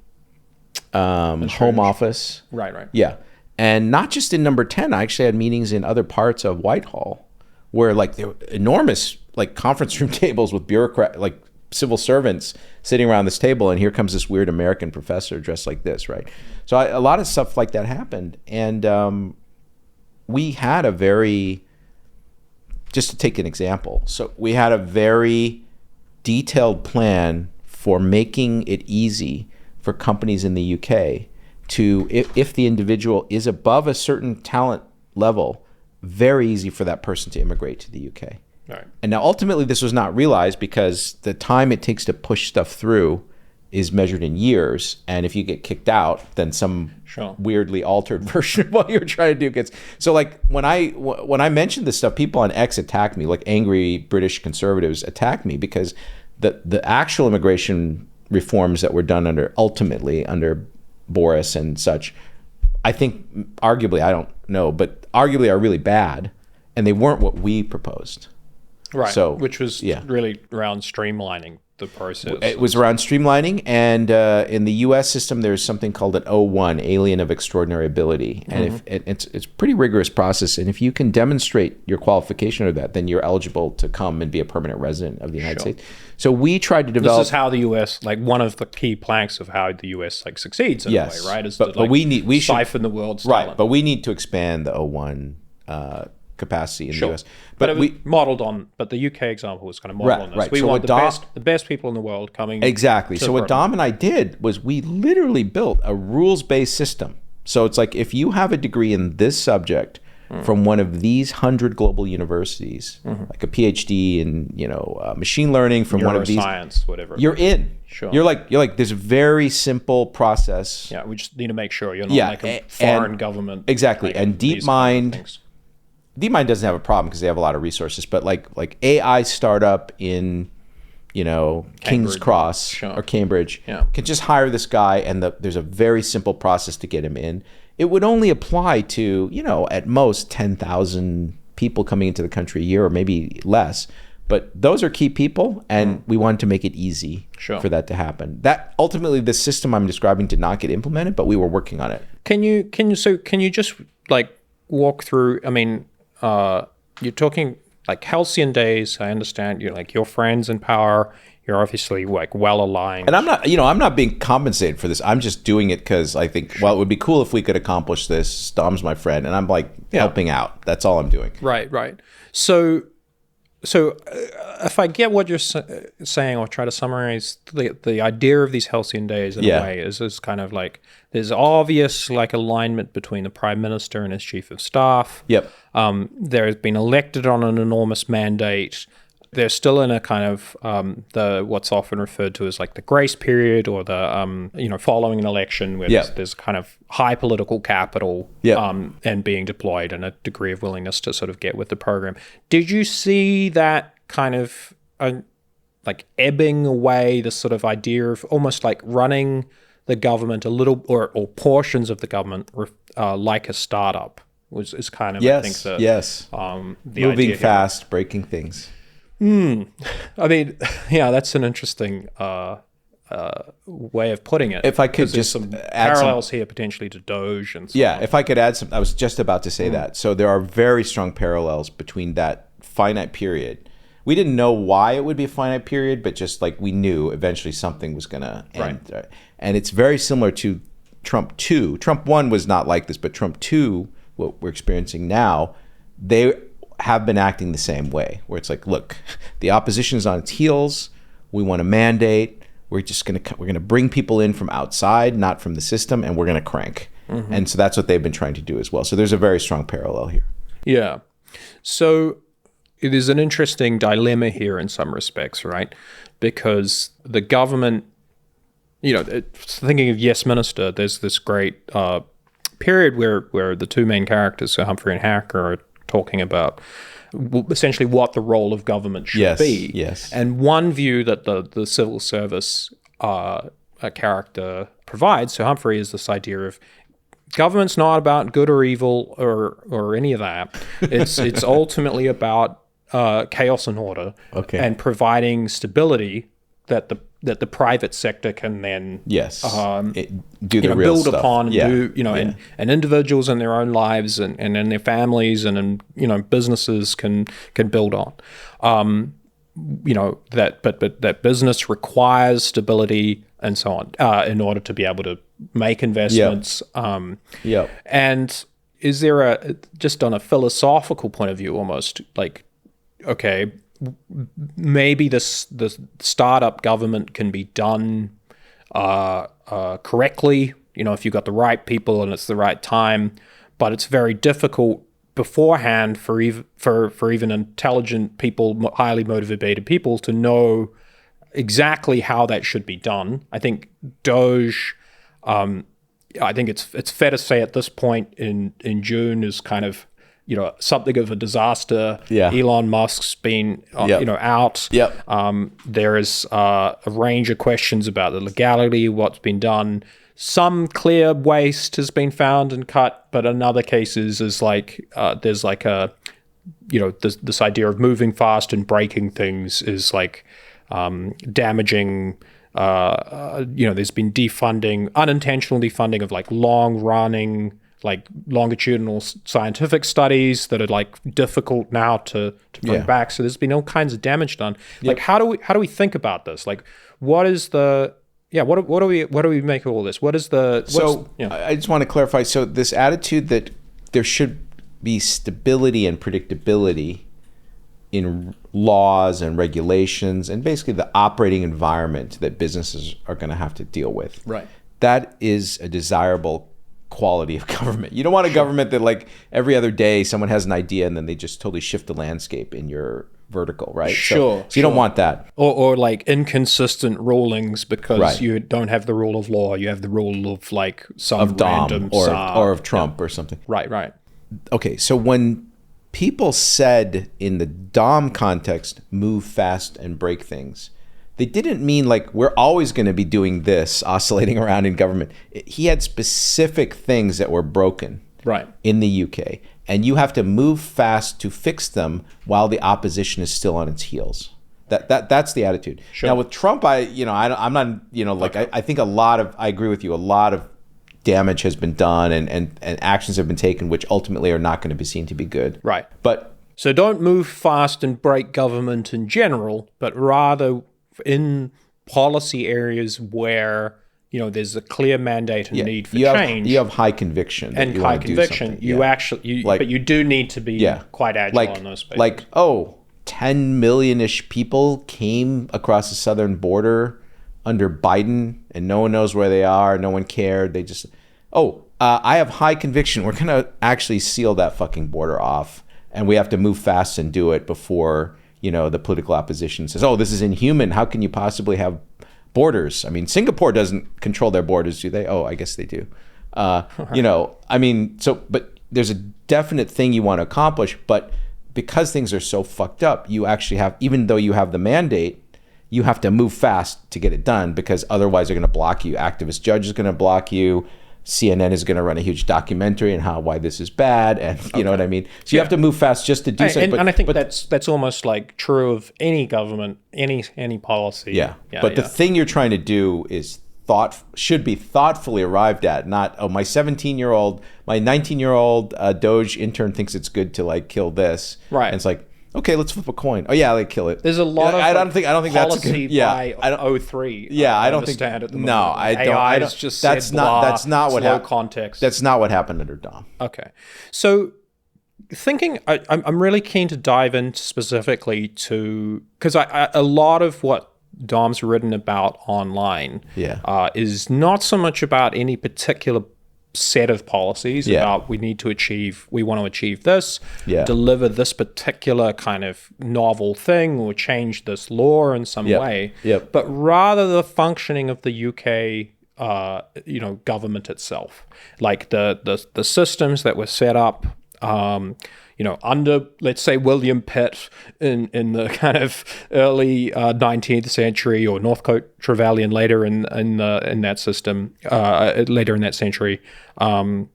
Office. Right. Yeah. And not just in number 10, I actually had meetings in other parts of Whitehall where like there were enormous like conference room tables with bureaucrat, like civil servants sitting around this table. And here comes this weird American professor dressed like this, right? So a lot of stuff like that happened. And we had a very, just to take an example, so we had a very detailed plan for making it easy for companies in the UK to, if the individual is above a certain talent level, very easy for that person to immigrate to the UK. Right. And now ultimately this was not realized because the time it takes to push stuff through is measured in years. And if you get kicked out, then some weirdly altered version of what you're trying to do gets. So like when I mentioned this stuff, people on X attacked me, like angry British conservatives attacked me because the actual immigration reforms that were done ultimately under Boris and such, I think arguably, I don't know, but arguably are really bad, and they weren't what we proposed. Right. So, which was really around streamlining the process. It was around streamlining, and in the U.S. system, there's something called an O1, Alien of Extraordinary Ability, and it's a pretty rigorous process. And if you can demonstrate your qualification of that, then you're eligible to come and be a permanent resident of the United States. So we tried to develop. This is how the U.S. like one of the key planks of how the U.S. like succeeds in a way, right? Is but we siphon the world's talent. Right, but we need to expand the O1 capacity in the US. But we modeled on, but the UK example was kind of modeled on this. Right. We want the best people in the world coming. Exactly. So what Dom and I did was we literally built a rules-based system. So it's like if you have a degree in this subject from one of these 100 global universities, like a PhD in machine learning from one of these, science, whatever, you're in. Sure. You're like there's a very simple process. Yeah, we just need to make sure you're not like a foreign government. Exactly. And DeepMind. DeepMind doesn't have a problem because they have a lot of resources, but like AI startup in, King's Cross or Cambridge can just hire this guy, and there's a very simple process to get him in. It would only apply to, at most 10,000 people coming into the country a year, or maybe less. But those are key people, and we wanted to make it easy for that to happen. That ultimately, the system I'm describing did not get implemented, but we were working on it. Can you just like walk through? I mean, you're talking like Halcyon Days. I understand you're like your friends in power. You're obviously like well aligned. And I'm not being compensated for this. I'm just doing it because I think, well, it would be cool if we could accomplish this. Dom's my friend, and I'm like helping out. That's all I'm doing. Right. So if I get what you're saying, or try to summarize the idea of these Halcyon Days in a way is kind of like there's obvious like alignment between the Prime Minister and his Chief of Staff. Yep. There's been elected on an enormous mandate. They're still in a kind of the what's often referred to as like the grace period, or the following an election where there's kind of high political capital and being deployed, and a degree of willingness to sort of get with the program. Did you see that kind of like ebbing away, the sort of idea of almost like running the government a little, or portions of the government like a startup is kind of I think the moving fast, breaking things. I mean, that's an interesting way of putting it. If I could just some add parallels here potentially to Doge and so on. If I could add some, I was just about to say that. So there are very strong parallels between that finite period. We didn't know why it would be a finite period, but just like we knew eventually something was going to end. Right. And it's very similar to Trump 2. Trump 1 was not like this, but Trump 2, what we're experiencing now, they have been acting the same way, where it's like, look, the opposition is on its heels. We want a mandate. We're going to bring people in from outside, not from the system, and we're going to crank. And so that's what they've been trying to do as well. So there's a very strong parallel here. Yeah. So it is an interesting dilemma here in some respects, right? Because the government, thinking of Yes Minister, there's this great period where the two main characters, so Humphrey and Hacker, are talking about essentially what the role of government should be. Yes. And one view that the civil service character provides, so Humphrey, is this idea of government's not about good or evil or any of that. It's ultimately about chaos and order, and providing stability that that the private sector can then do the real build stuff. upon and do, and individuals in their own lives and in their families and in, businesses can build on. That business requires stability and so on in order to be able to make investments. And is there just on a philosophical point of view, almost like, okay, maybe the startup government can be done correctly, if you've got the right people and it's the right time, but it's very difficult beforehand for even intelligent people, highly motivated people, to know exactly how that should be done. I think Doge, I think it's fair to say at this point in June is kind of something of a disaster. Elon Musk's been out. There is a range of questions about the legality, what's been done. Some clear waste has been found and cut, but in other cases is like there's like a this idea of moving fast and breaking things is like damaging. There's been defunding, unintentional defunding of like long-running, like longitudinal scientific studies that are like difficult now to bring back. So there's been all kinds of damage done. Like how do we think about this? Like what is the what do we make of all this? I just want to clarify. So this attitude that there should be stability and predictability in laws and regulations and basically the operating environment that businesses are going to have to deal with. Right. That is a desirable quality of government. You don't want a government that like every other day someone has an idea and then they just totally shift the landscape in your vertical, right? So you don't want that. Or like inconsistent rulings because you don't have the rule of law, you have the rule of like some of Dom random or of Trump or something. Right. Okay, so when people said in the Dom context, move fast and break things, they didn't mean like we're always going to be doing this, oscillating around in government. He had specific things that were broken in the UK, and you have to move fast to fix them while the opposition is still on its heels. That's the attitude. Sure. Now with Trump, I'm not, I think I agree with you. A lot of damage has been done and actions have been taken which ultimately are not going to be seen to be good. Right. But so don't move fast and break government in general, but rather in policy areas where there's a clear mandate and need for change. You have high conviction. And high conviction. But you do need to be quite agile on those spaces. Like 10 million-ish people came across the southern border under Biden, and no one knows where they are. No one cared. They just, I have high conviction. We're going to actually seal that fucking border off, and we have to move fast and do it before, the political opposition says, this is inhuman. How can you possibly have borders? I mean, Singapore doesn't control their borders, do they? Oh, I guess they do. But there's a definite thing you want to accomplish, but because things are so fucked up, you actually have, even though you have the mandate, you have to move fast to get it done because otherwise they're going to block you. Activist judge is going to block you. CNN is going to run a huge documentary on why this is bad, and you know what I mean. So you have to move fast just to do something. And I think that's almost like true of any government, any policy. But the thing you're trying to do is should be thoughtfully arrived at. Not my 19-year-old Doge intern thinks it's good to like kill this. Right. And it's like, okay, let's flip a coin. Oh yeah, like kill it. There's a lot of I don't think policy that's a good, by 03. I don't think at the moment. No, I don't. Just that's not what happened. Context. That's not what happened under Dom. Okay, so thinking, I'm really keen to dive into specifically to because a lot of what Dom's written about online is not so much about any particular set of policies about we want to achieve this, deliver this particular kind of novel thing or change this law in some way, but rather the functioning of the UK government itself, like the systems that were set up under, let's say, William Pitt in the kind of early 19th century, or Northcote Trevelyan later in that system, later in that century, and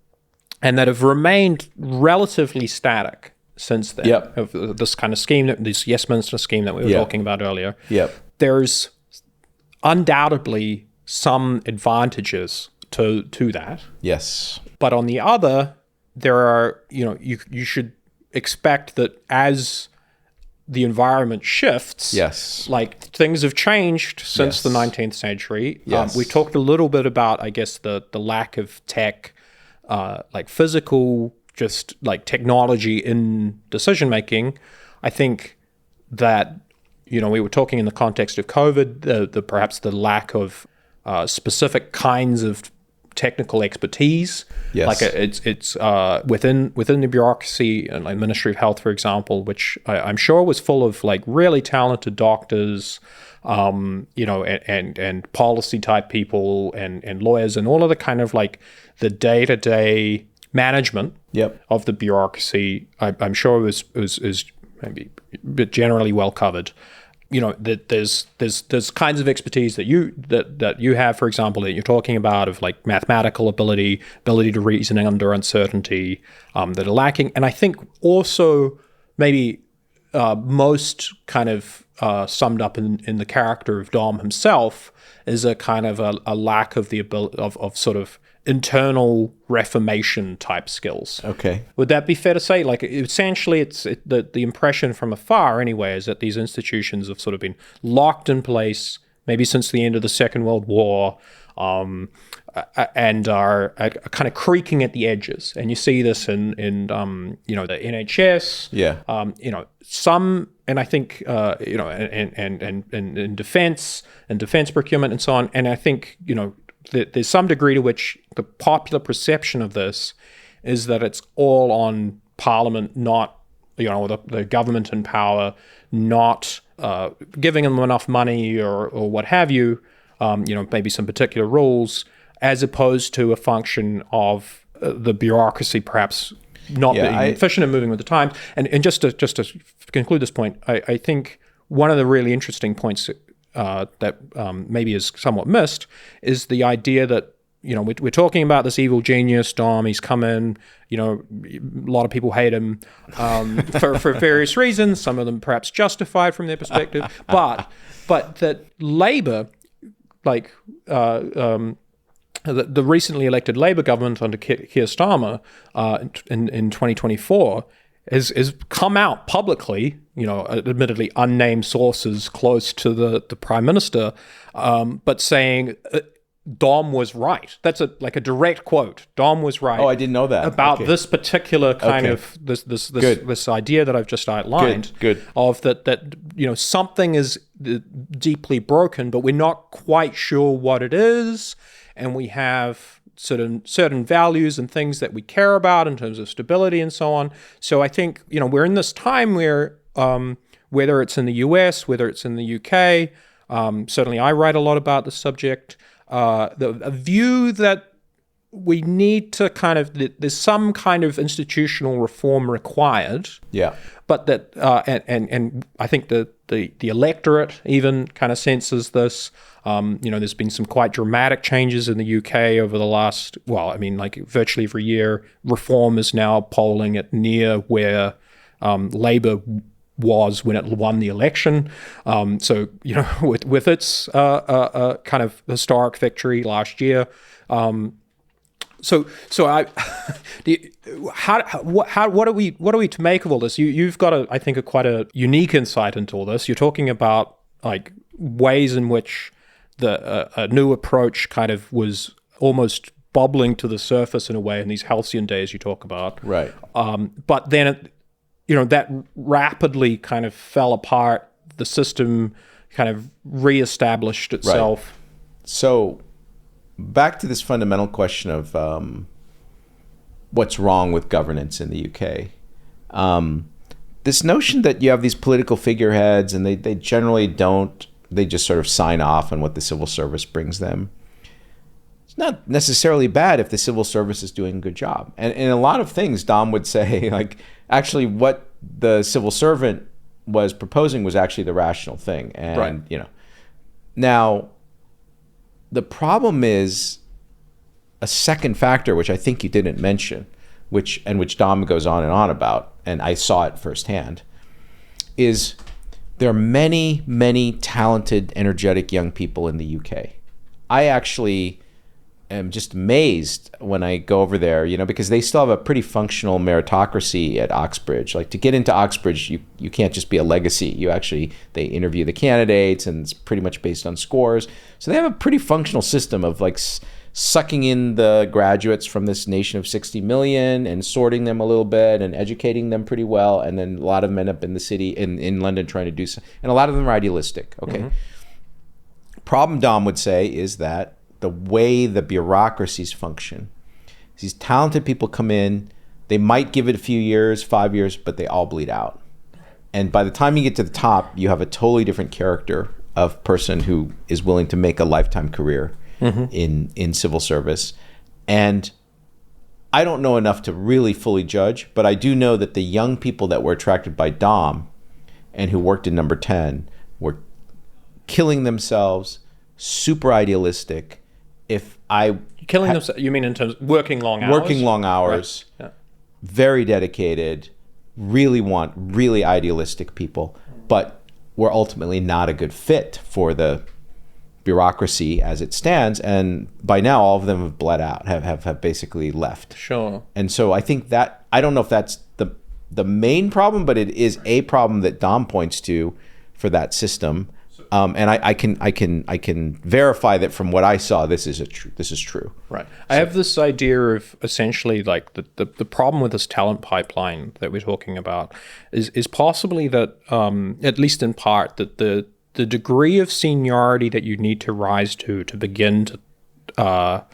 that have remained relatively static since then. Of this kind of scheme, this Westminster scheme that we were talking about earlier. There's undoubtedly some advantages to that. Yes. But on the other, there are, you should expect that as the environment shifts, yes, like things have changed since the 19th century. Yes. We talked a little bit about, I guess, the lack of tech, like physical, just like technology in decision making. I think that, we were talking in the context of COVID, the perhaps the lack of specific kinds of technical expertise. Yes. Like it's within the bureaucracy, and like Ministry of Health, for example, which I'm sure was full of like really talented doctors, and policy type people and lawyers and all of the kind of like the day-to-day management of the bureaucracy. I'm sure was maybe generally well covered. That there's kinds of expertise that you have, for example, that you're talking about, of like mathematical ability to reason under uncertainty, that are lacking. And I think also maybe most kind of summed up in the character of Dom himself is a kind of a lack of the ability of sort of internal reformation type skills. Okay. Would that be fair to say? Like, essentially, the impression from afar anyway is that these institutions have sort of been locked in place, maybe since the end of the Second World War, and are kind of creaking at the edges. And you see this in the NHS, some, and I think and in defense procurement and so on. And I think there's some degree to which the popular perception of this is that it's all on Parliament, not the government in power, not giving them enough money or what have you, maybe some particular rules, as opposed to a function of the bureaucracy perhaps not being efficient and moving with the times. And just to conclude this point, I think one of the really interesting points that maybe is somewhat missed is the idea that, we're talking about this evil genius, Dom. He's come in, a lot of people hate him for various reasons, some of them perhaps justified from their perspective, but that Labour, like the recently elected Labour government under Keir Starmer in 2024 has come out publicly, admittedly unnamed sources close to the Prime Minister, but saying Dom was right. That's a direct quote. Dom was right. Oh, I didn't know that. About this particular kind of this idea that I've just outlined. Good. Of that something is deeply broken, but we're not quite sure what it is, and we have certain values and things that we care about in terms of stability and so on. So I think we're in this time where whether it's in the US, whether it's in the UK, certainly I write a lot about the subject. A view that we need to there's some kind of institutional reform required. Yeah. But that and I think the electorate even kind of senses this. There's been some quite dramatic changes in the UK over the last, virtually every year. Reform is now polling at near where Labour was when it won the election. With its kind of historic victory last year. What are we to make of all this? You've got I think quite a unique insight into all this. You're talking about like ways in which a new approach kind of was almost bubbling to the surface in a way in these halcyon days you talk about. Right. But then that rapidly kind of fell apart. The system kind of reestablished itself. Right. So back to this fundamental question of what's wrong with governance in the UK. This notion that you have these political figureheads and they generally don't, they just sort of sign off on what the civil service brings them. It's not necessarily bad if the civil service is doing a good job. And in a lot of things, Dom would say, like, actually what the civil servant was proposing was actually the rational thing. And, now the problem is a second factor, which I think you didn't mention, which Dom goes on and on about, and I saw it firsthand, is There are many, many talented, energetic young people in the UK. I actually am just amazed when I go over there, because they still have a pretty functional meritocracy at Oxbridge. Like, to get into Oxbridge, you can't just be a legacy. They interview the candidates, and it's pretty much based on scores. So they have a pretty functional system of like sucking in the graduates from this nation of 60 million and sorting them a little bit and educating them pretty well. And then a lot of them end up in the city, in London, trying to do so. And a lot of them are idealistic. Okay. Mm-hmm. Problem, Dom would say, is that the way the bureaucracies function, these talented people come in, they might give it a few years, 5 years, but they all bleed out. And by the time you get to the top, you have a totally different character of person who is willing to make a lifetime career in civil service. And I don't know enough to really fully judge, but I do know that the young people that were attracted by Dom and who worked in Number 10 were killing themselves, super idealistic. Killing themselves, you mean in terms of working long hours? Working long hours, right. Yeah. Very dedicated, really idealistic people, but were ultimately not a good fit for the bureaucracy as it stands, and by now all of them have bled out, have basically left. Sure. And so I think that, I don't know if that's the main problem, but it is a problem that Dom points to for that system. And I can verify that from what I saw, this is true. Right. I have this idea of essentially like the problem with this talent pipeline that we're talking about is possibly that, at least in part, that the degree of seniority that you need to rise to begin to,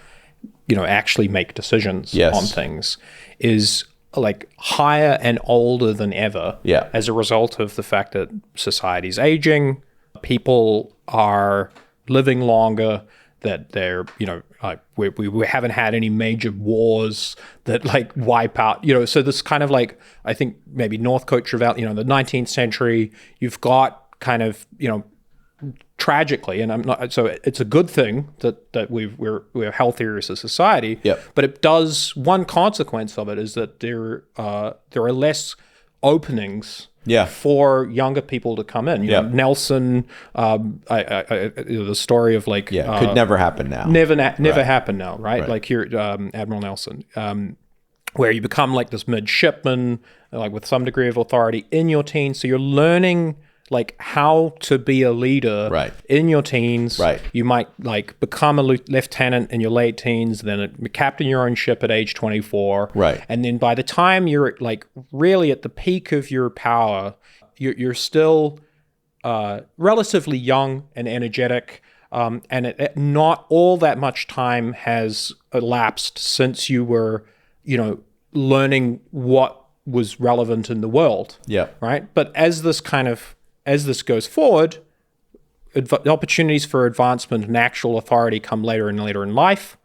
actually make decisions on things is like higher and older than ever. Yeah. As a result of the fact that society's aging, people are living longer, that they're, like we haven't had any major wars that like wipe out, so this kind of like, I think maybe Northcote Trevally, the 19th century, you've got kind of, tragically, and I'm not, so it's a good thing that we're healthier as a society. Yep. But it does, one consequence of it is that there are less openings for younger people to come in. Nelson, the story of like could never happen now. Never happen now, right? Like here, Admiral Nelson, where you become like this midshipman, like with some degree of authority in your teens. So you're learning like how to be a leader in your teens. Right. You might like become a lieutenant in your late teens, then captain your own ship at age 24. Right. And then by the time you're like really at the peak of your power, you're still relatively young and energetic. And not all that much time has elapsed since you were, learning what was relevant in the world. Yeah. Right. But as this goes forward, opportunities for advancement and actual authority come later and later in life.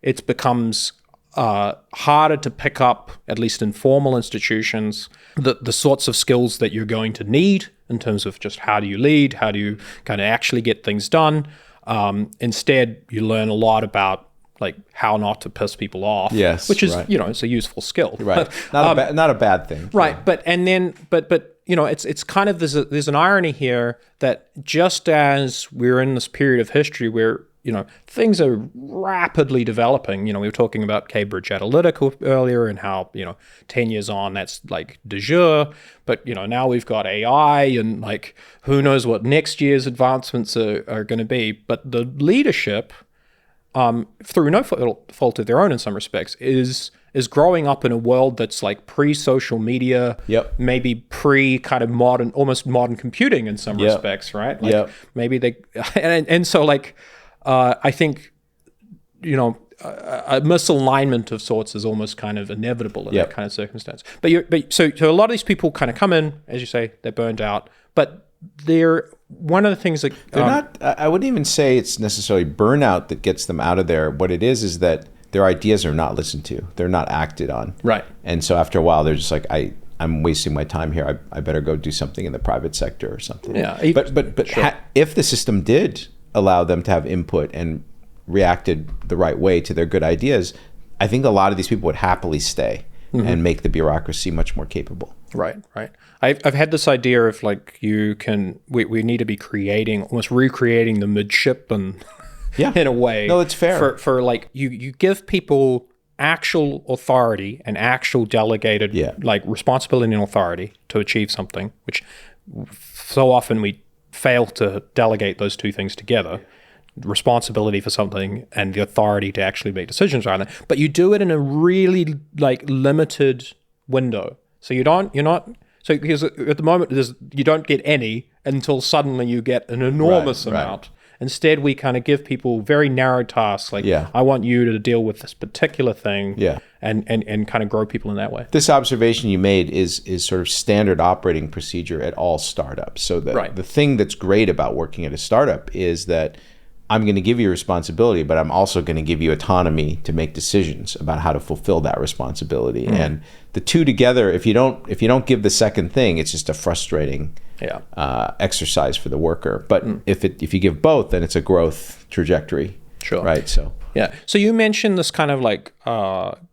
It becomes harder to pick up, at least in formal institutions, the sorts of skills that you're going to need in terms of just how do you lead, how do you kind of actually get things done. Instead, you learn a lot about like how not to piss people off, which is, it's a useful skill. Right. Not a bad thing. Right. But it's kind of, there's an irony here that just as we're in this period of history where, things are rapidly developing, we were talking about Cambridge Analytica earlier and how, 10 years on, that's like de jure. But, now we've got AI and like, who knows what next year's advancements are going to be. But the leadership, through no fault of their own in some respects, is growing up in a world that's like pre-social media, maybe pre kind of almost modern computing in some respects, right? Like maybe they, and so like, I think, a misalignment of sorts is almost kind of inevitable in that kind of circumstance. But so a lot of these people kind of come in, as you say, they're burned out, but they're one of the things that they're not. I wouldn't even say it's necessarily burnout that gets them out of there. What it is that their ideas are not listened to. They're not acted on. Right. And so after a while, they're just like, I'm wasting my time here. I better go do something in the private sector or something. Yeah. But sure. If the system did allow them to have input and reacted the right way to their good ideas, I think a lot of these people would happily stay and make the bureaucracy much more capable. Right. I've had this idea of like we need to be almost recreating the midshipman in a way. No, it's fair. For like you give people actual authority and actual delegated like responsibility and authority to achieve something, which so often we fail to delegate those two things together. Responsibility for something and the authority to actually make decisions around it. But you do it in a really like limited window. So because at the moment you don't get any until suddenly you get an enormous amount. Instead, we kind of give people very narrow tasks, like I want you to deal with this particular thing, and kind of grow people in that way. This observation you made is sort of standard operating procedure at all startups. So the thing that's great about working at a startup is that I'm going to give you responsibility, but I'm also going to give you autonomy to make decisions about how to fulfill that responsibility. And the two together, if you don't give the second thing, it's just a frustrating exercise for the worker. But if you give both, then it's a growth trajectory. Sure. Right. So So you mentioned this kind of like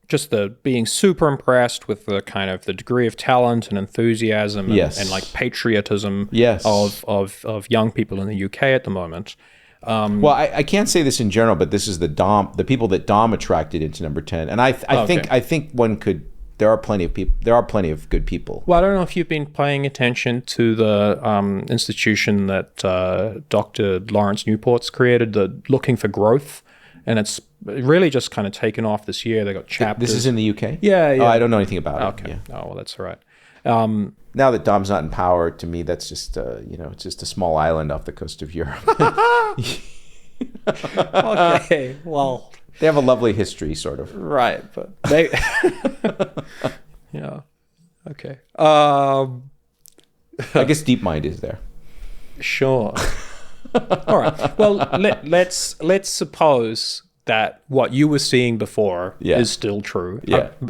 just the being super impressed with the kind of the degree of talent and enthusiasm and like patriotism of young people in the UK at the moment. Well, I can't say this in general, but this is the people that Dom attracted into number 10, and I think one could. There are plenty of people. There are plenty of good people. Well, I don't know if you've been paying attention to the institution that Dr. Lawrence Newport's created, the Looking for Growth, and it's really just kind of taken off this year. They got chapters. This is in the UK? Yeah. Oh, I don't know anything about it. Okay. Yeah. Oh, well, that's all right. Now that Dom's not in power, to me, that's just it's just a small island off the coast of Europe. Okay, well, they have a lovely history, sort of. Right, but they, okay. I guess DeepMind is there. Sure. All right. Well, let's suppose that what you were seeing before is still true.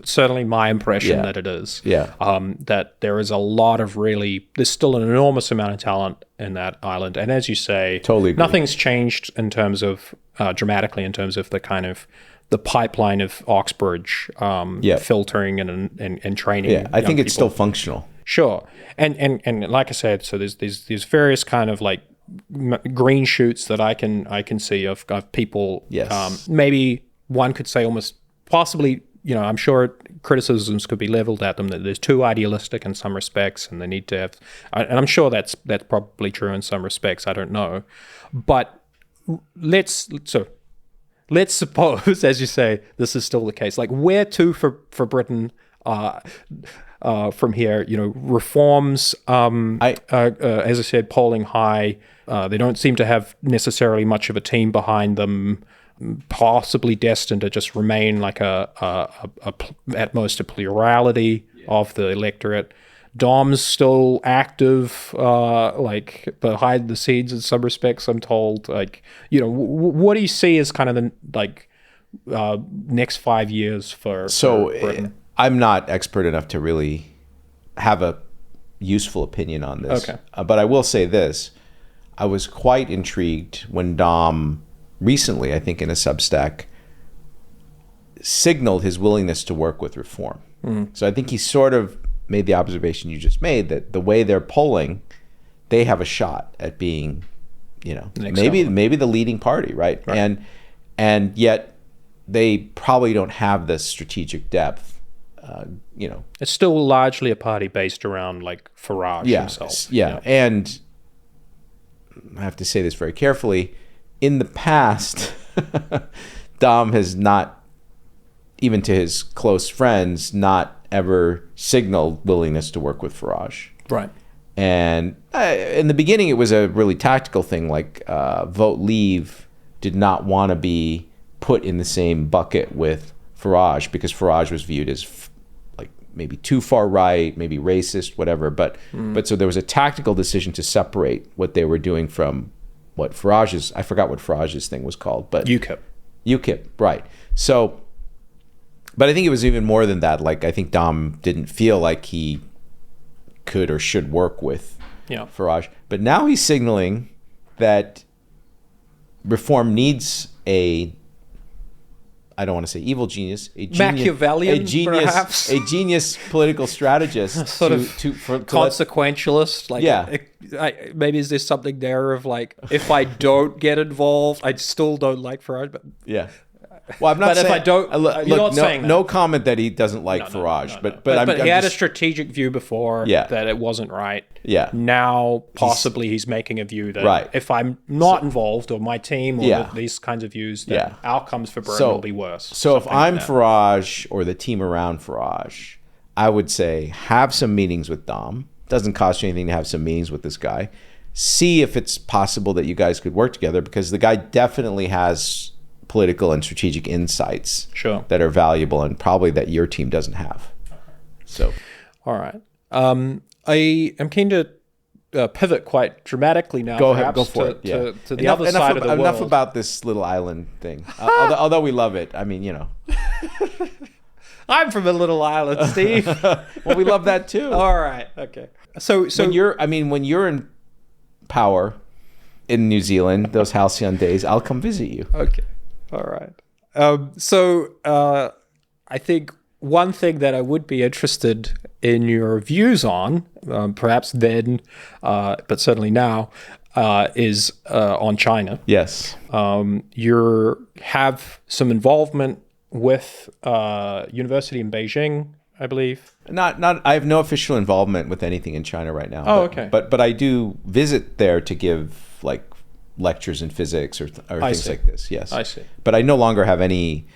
Certainly my impression that it is. That there is a lot of there's still an enormous amount of talent in that island. And as you say, totally agree. Nothing's changed in terms of, dramatically in terms of the kind of the pipeline of Oxbridge filtering and training. Yeah, I think it's still functional. Sure. And like I said, so there's various kind of like green shoots that I can see of people. Maybe one could say almost possibly, I'm sure criticisms could be leveled at them that there's too idealistic in some respects, and they need to have, and I'm sure that's probably true in some respects. I don't know, but let's suppose, as you say, this is still the case. Like, where to for Britain? From here, reforms, as I said, polling high. They don't seem to have necessarily much of a team behind them, possibly destined to just remain like at most a plurality of the electorate. Dom's still active, like behind the scenes in some respects, I'm told. Like, what do you see as kind of the next 5 years for Britain? I'm not expert enough to really have a useful opinion on this. Okay. But I will say this. I was quite intrigued when Dom recently, I think in a Substack, signaled his willingness to work with reform. So I think he sort of made the observation you just made, that the way they're polling, they have a shot at being, maybe the leading party, right? And yet they probably don't have the strategic depth. It's still largely a party based around like Farage himself. And I have to say this very carefully. In the past, Dom has not, even to his close friends, not ever signaled willingness to work with Farage. Right. And in the beginning, it was a really tactical thing, like Vote Leave did not want to be put in the same bucket with Farage because Farage was viewed as maybe too far right, maybe racist, whatever. But so there was a tactical decision to separate what they were doing from what Farage's, I forgot what Farage's thing was called, but UKIP, right. So, but I think it was even more than that. Like, I think Dom didn't feel like he could or should work with Farage. But now he's signaling that reform needs I don't want to say evil genius, a genius, Machiavellian, a genius, perhaps? a genius political strategist, Sort of consequentialist. Like, Yeah. Maybe is there something there of like, if I don't get involved, I still don't like Farage, but yeah. Well, I'm not But saying. if I don't- look, you're not saying that. no comment that he doesn't like Farage, but I'm he had a just, strategic view before Yeah. that it wasn't right. Yeah. Now, possibly he's making a view that Right. if I'm not involved, or my team, or Yeah. these kinds of views, then Yeah. outcomes for Britain So- will be worse. So if Something I'm like that. Farage or the team around Farage, I would say have some meetings with Dom. Doesn't cost you anything to have some meetings with this guy. See if it's possible that you guys could work together, because the guy definitely has political and strategic insights Sure. that are valuable and probably that your team doesn't have. So All right. I am keen to pivot quite dramatically now. go ahead, perhaps, go for it. Yeah. to the other side of the world. Enough about this little island thing. Although we love it. I mean, I'm from a little island, Steve. well, we love that too. All right. Okay. So when you're in power in New Zealand, those Halcyon Days, I'll come visit you. Okay. All right. I think one thing that I would be interested in your views on, perhaps then, but certainly now, is on China. Yes. You have some involvement with university in Beijing, I believe. Not. I have no official involvement with anything in China right now. Oh, but, okay. But I do visit there to give like lectures in physics or things see. like this. Yes. I see. But I no longer have any.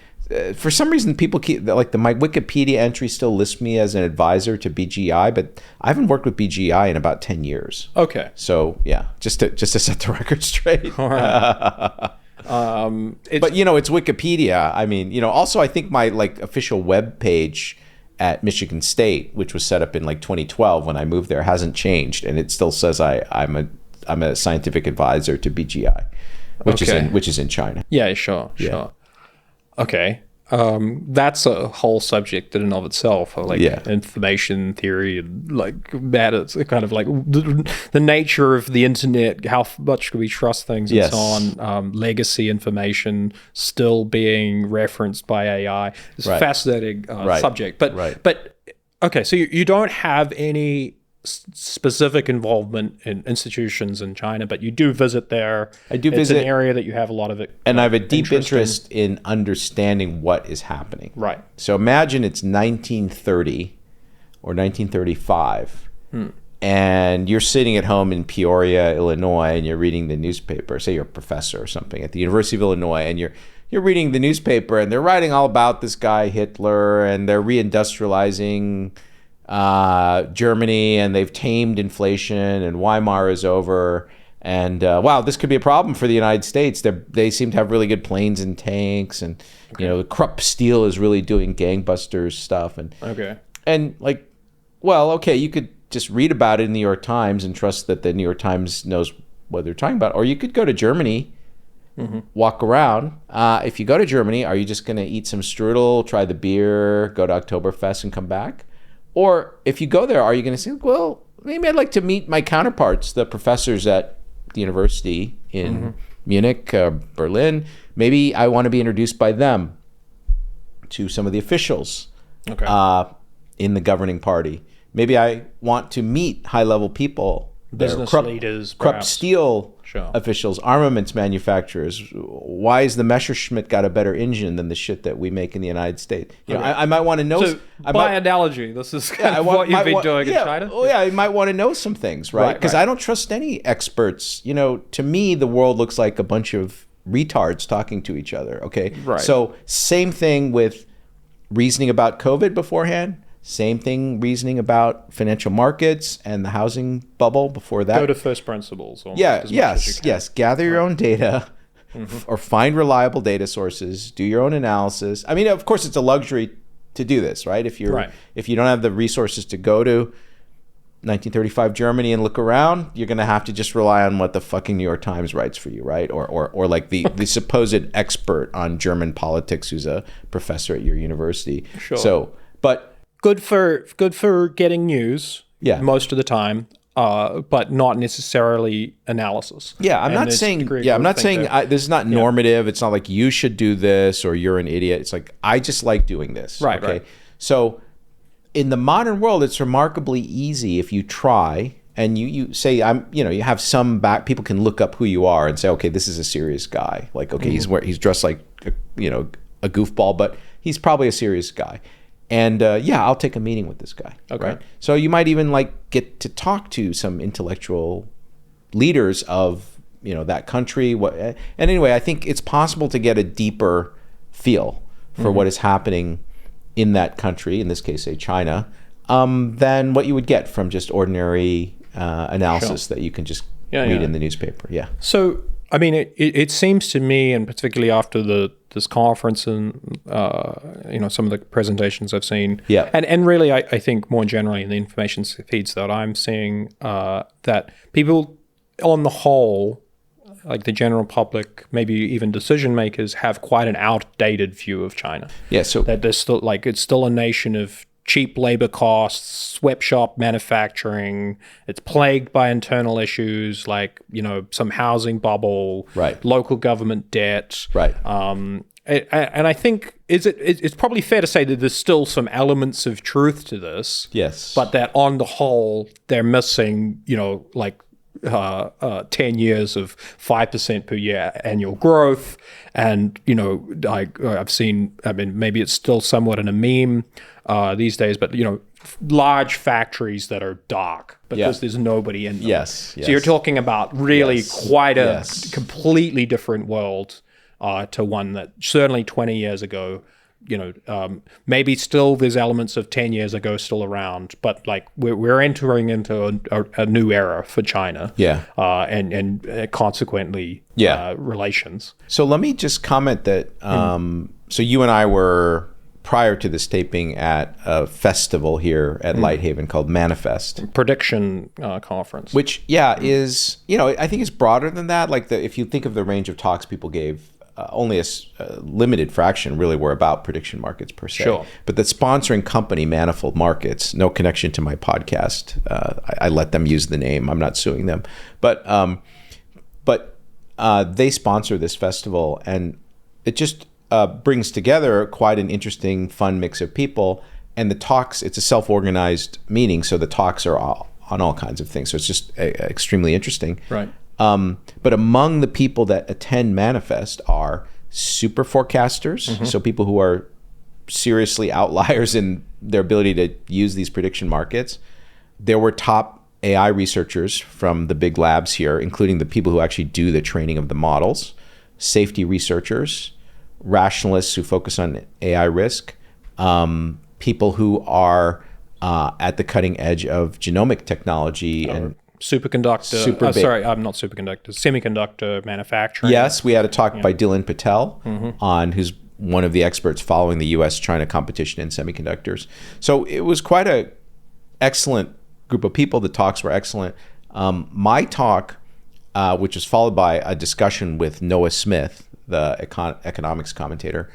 For some reason, people keep like my Wikipedia entry still lists me as an advisor to BGI, but I haven't worked with BGI in about 10 years. Okay. So yeah, just to set the record straight. All right. But it's Wikipedia. I mean, also I think my like official web page at Michigan State, which was set up in like 2012 when I moved there, hasn't changed, and it still says I'm a scientific advisor to BGI, which is in China. Yeah, sure. Okay. That's a whole subject in and of itself, like information theory and like that. It's kind of like the nature of the internet, how much can we trust things and so on. Legacy information still being referenced by AI. It's a fascinating subject. But okay, so you don't have any specific involvement in institutions in China, but you do visit there. I do it's visit. It's an area that you have a lot of it. And I have a deep interest in understanding what is happening. Right. So imagine it's 1930 or 1935, and you're sitting at home in Peoria, Illinois, and you're reading the newspaper. Say you're a professor or something at the University of Illinois, and you're reading the newspaper, and they're writing all about this guy Hitler, and they're reindustrializing Germany, and they've tamed inflation, and Weimar is over, and wow, this could be a problem for the United States. They seem to have really good planes and tanks, and the Krupp Steel is really doing gangbusters stuff, and like, well, okay, you could just read about it in the New York Times and trust that the New York Times knows what they're talking about, or you could go to Germany. Walk around. If you go to Germany, are you just going to eat some strudel, try the beer, go to Oktoberfest, and come back? Or if you go there, are you going to say, well, maybe I'd like to meet my counterparts, the professors at the university in Munich, Berlin. Maybe I want to be introduced by them to some of the officials in the governing party. Maybe I want to meet high-level people, business leaders, Krupp Steel officials, armaments manufacturers. Why is the Messerschmitt got a better engine than the shit that we make in the United States? I might want to know. So by analogy, this is kind of what you've been doing in China. Oh yeah, I might want to know some things, right? Because I don't trust any experts. To me, the world looks like a bunch of retards talking to each other. Okay, right. So same thing with reasoning about COVID beforehand. Same thing reasoning about financial markets and the housing bubble before that. Go to first principles. Yes. Gather your own data or find reliable data sources. Do your own analysis. I mean, of course, it's a luxury to do this, right? If you don't have the resources to go to 1935 Germany and look around, you're going to have to just rely on what the fucking New York Times writes for you, right? Or like the supposed expert on German politics who's a professor at your university. Sure. So, but... Good for getting news most of the time. but not necessarily analysis. Yeah, I'm And not there's a saying. degree of Yeah, I'm not groupthink saying there. this is not normative. It's not like you should do this or you're an idiot. It's like I just like doing this. Right, right. So, in the modern world, it's remarkably easy if you try and you say you have some back. People can look up who you are and say, okay, this is a serious guy. Like, okay, he's dressed like a goofball, but he's probably a serious guy. And I'll take a meeting with this guy. Okay. Right? So you might even get to talk to some intellectual leaders of that country. And anyway, I think it's possible to get a deeper feel for what is happening in that country, in this case, say China, than what you would get from just ordinary analysis that you can just read in the newspaper. Yeah. So, I mean, it seems to me, and particularly after this conference and some of the presentations I've seen, and really, I think more generally in the information feeds that I'm seeing, that people, on the whole, like the general public, maybe even decision makers, have quite an outdated view of China. Yeah. So that there's still it's still a nation of cheap labor costs, sweatshop manufacturing. It's plagued by internal issues like some housing bubble, local government debt, and I think it's probably fair to say that there's still some elements of truth to this. Yes. But that on the whole, they're missing 10 years of 5% per year annual growth. And, I've seen, maybe it's still somewhat in a meme these days, but, large factories that are dark because there's nobody in them. Yes. So you're talking about really quite a completely different world to one that certainly 20 years ago, maybe still there's elements of 10 years ago still around, but like we're entering into a new era for China. And consequently relations. So let me just comment that so you and I were, prior to this taping, at a festival here at Lighthaven called Manifest Prediction Conference, which is I think it's broader than that. Like if you think of the range of talks people gave, only a limited fraction really were about prediction markets per se. Sure. But the sponsoring company, Manifold Markets, no connection to my podcast. I let them use the name. I'm not suing them. But they sponsor this festival, and it just brings together quite an interesting, fun mix of people. And the talks, it's a self-organized meeting, so the talks are on all kinds of things. So it's just extremely interesting. Right. But among the people that attend Manifest are super forecasters, so people who are seriously outliers in their ability to use these prediction markets. There were top AI researchers from the big labs here, including the people who actually do the training of the models, safety researchers, rationalists who focus on AI risk, people who are at the cutting edge of genomic technology and semiconductor manufacturing. Yes, we had a talk by Dylan Patel who's one of the experts following the U.S.-China competition in semiconductors. So it was quite an excellent group of people. The talks were excellent. My talk, which was followed by a discussion with Noah Smith, the economics commentator,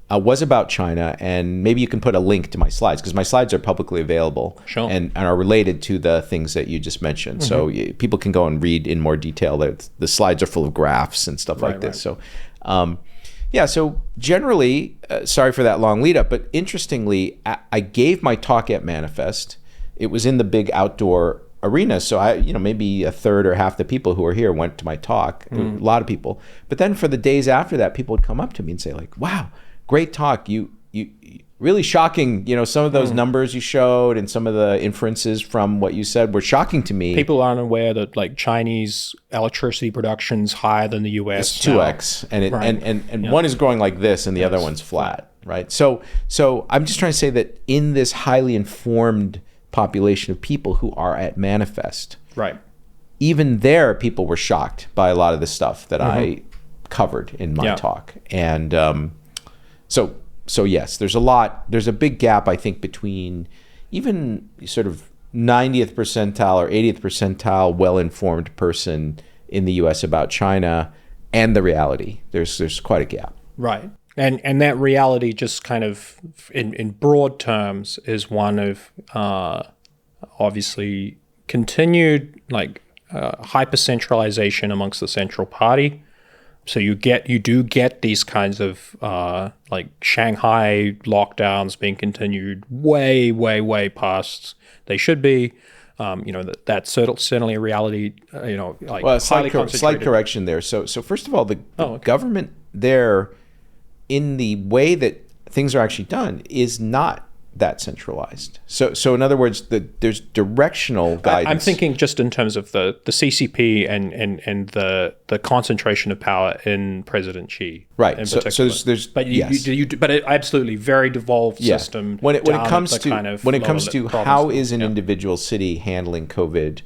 was about China, and maybe you can put a link to my slides because my slides are publicly available and are related to the things that you just mentioned. So people can go and read in more detail. The slides are full of graphs and stuff like this. So, so generally, sorry for that long lead up, but interestingly, I gave my talk at Manifest. It was in the big outdoor arena, so maybe a third or half the people who were here went to my talk. A lot of people. But then for the days after that, people would come up to me and say like, "Wow, great talk. You really shocking. Some of those numbers you showed and some of the inferences from what you said were shocking to me." People aren't aware that like Chinese electricity production's higher than the U.S. It's 2x, and one is growing like this, and the other one's flat, right? So I'm just trying to say that in this highly informed population of people who are at Manifest, right? Even there, people were shocked by a lot of the stuff that I covered in my talk, and So yes, there's a big gap, I think, between even sort of 90th percentile or 80th percentile well-informed person in the U.S. about China and the reality. There's quite a gap. Right. And that reality just kind of, in broad terms, is one of obviously continued like hyper centralization amongst the central party. So you do get these kinds of like Shanghai lockdowns being continued way past they should be. That's certainly a reality. Like well, slight correction there. So first of all, the government there, in the way that things are actually done, is not that centralized. So in other words, there's directional guidance. I'm thinking just in terms of the CCP and the concentration of power in President Xi. Right. In so there's but it absolutely very devolved system. When it comes to how is an individual city handling COVID,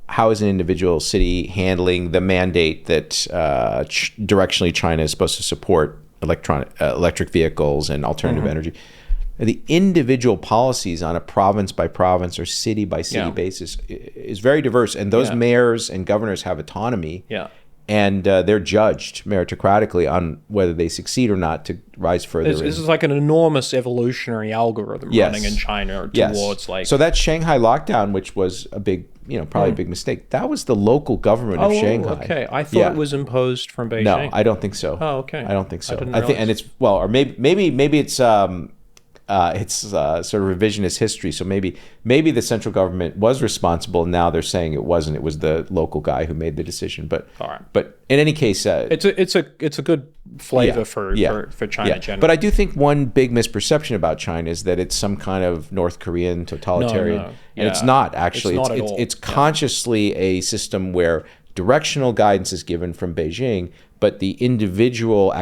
how is an individual city handling the mandate that directionally China is supposed to support electric vehicles and alternative energy. The individual policies on a province by province or city by city basis is very diverse, and those mayors and governors have autonomy. And they're judged meritocratically on whether they succeed or not to rise further. This is like an enormous evolutionary algorithm running in China towards like. So that Shanghai lockdown, which was a big, probably a big mistake, that was the local government of Shanghai. Okay, I thought it was imposed from Beijing. No, I don't think so. Oh, okay. I don't think so. I think, and it's or maybe it's sort of revisionist history. So maybe the central government was responsible. Now they're saying it wasn't. It was the local guy who made the decision. But in any case, it's a good flavor for China generally. But I do think one big misperception about China is that it's some kind of North Korean totalitarian, and it's not actually. It's consciously a system where directional guidance is given from Beijing, but the individual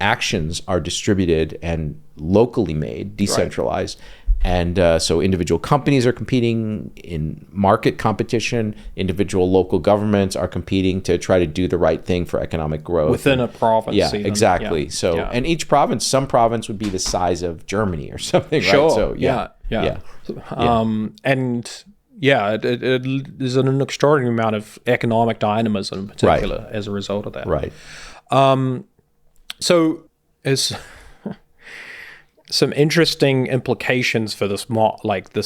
actions are distributed and locally made, decentralized. And so individual companies are competing in market competition. Individual local governments are competing to try to do the right thing for economic growth. Within a province. Yeah, exactly. And each province, some province would be the size of Germany or something, right? So, there's an extraordinary amount of economic dynamism in particular as a result of that. Right. So there's some interesting implications for this,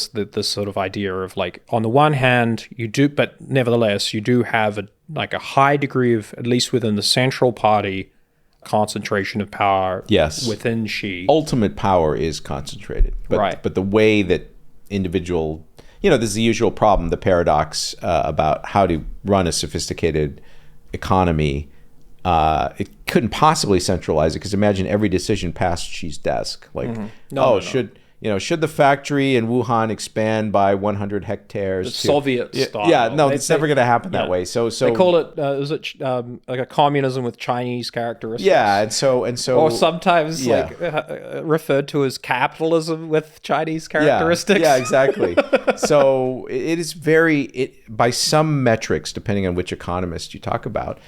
this sort of idea of like, on the one hand, but nevertheless, you do have a high degree of, at least within the central party, concentration of power within Xi. Ultimate power is concentrated. But the way that individual, this is the usual problem, the paradox about how to run a sophisticated economy. It couldn't possibly centralize it, because imagine every decision past Xi's desk. Like, should the factory in Wuhan expand by 100 hectares? Soviet style. Yeah, no, it's never going to happen that way. So they call it like a communism with Chinese characteristics. Yeah, and so or sometimes referred to as capitalism with Chinese characteristics. Yeah, exactly. So it is by some metrics, depending on which economist you talk about,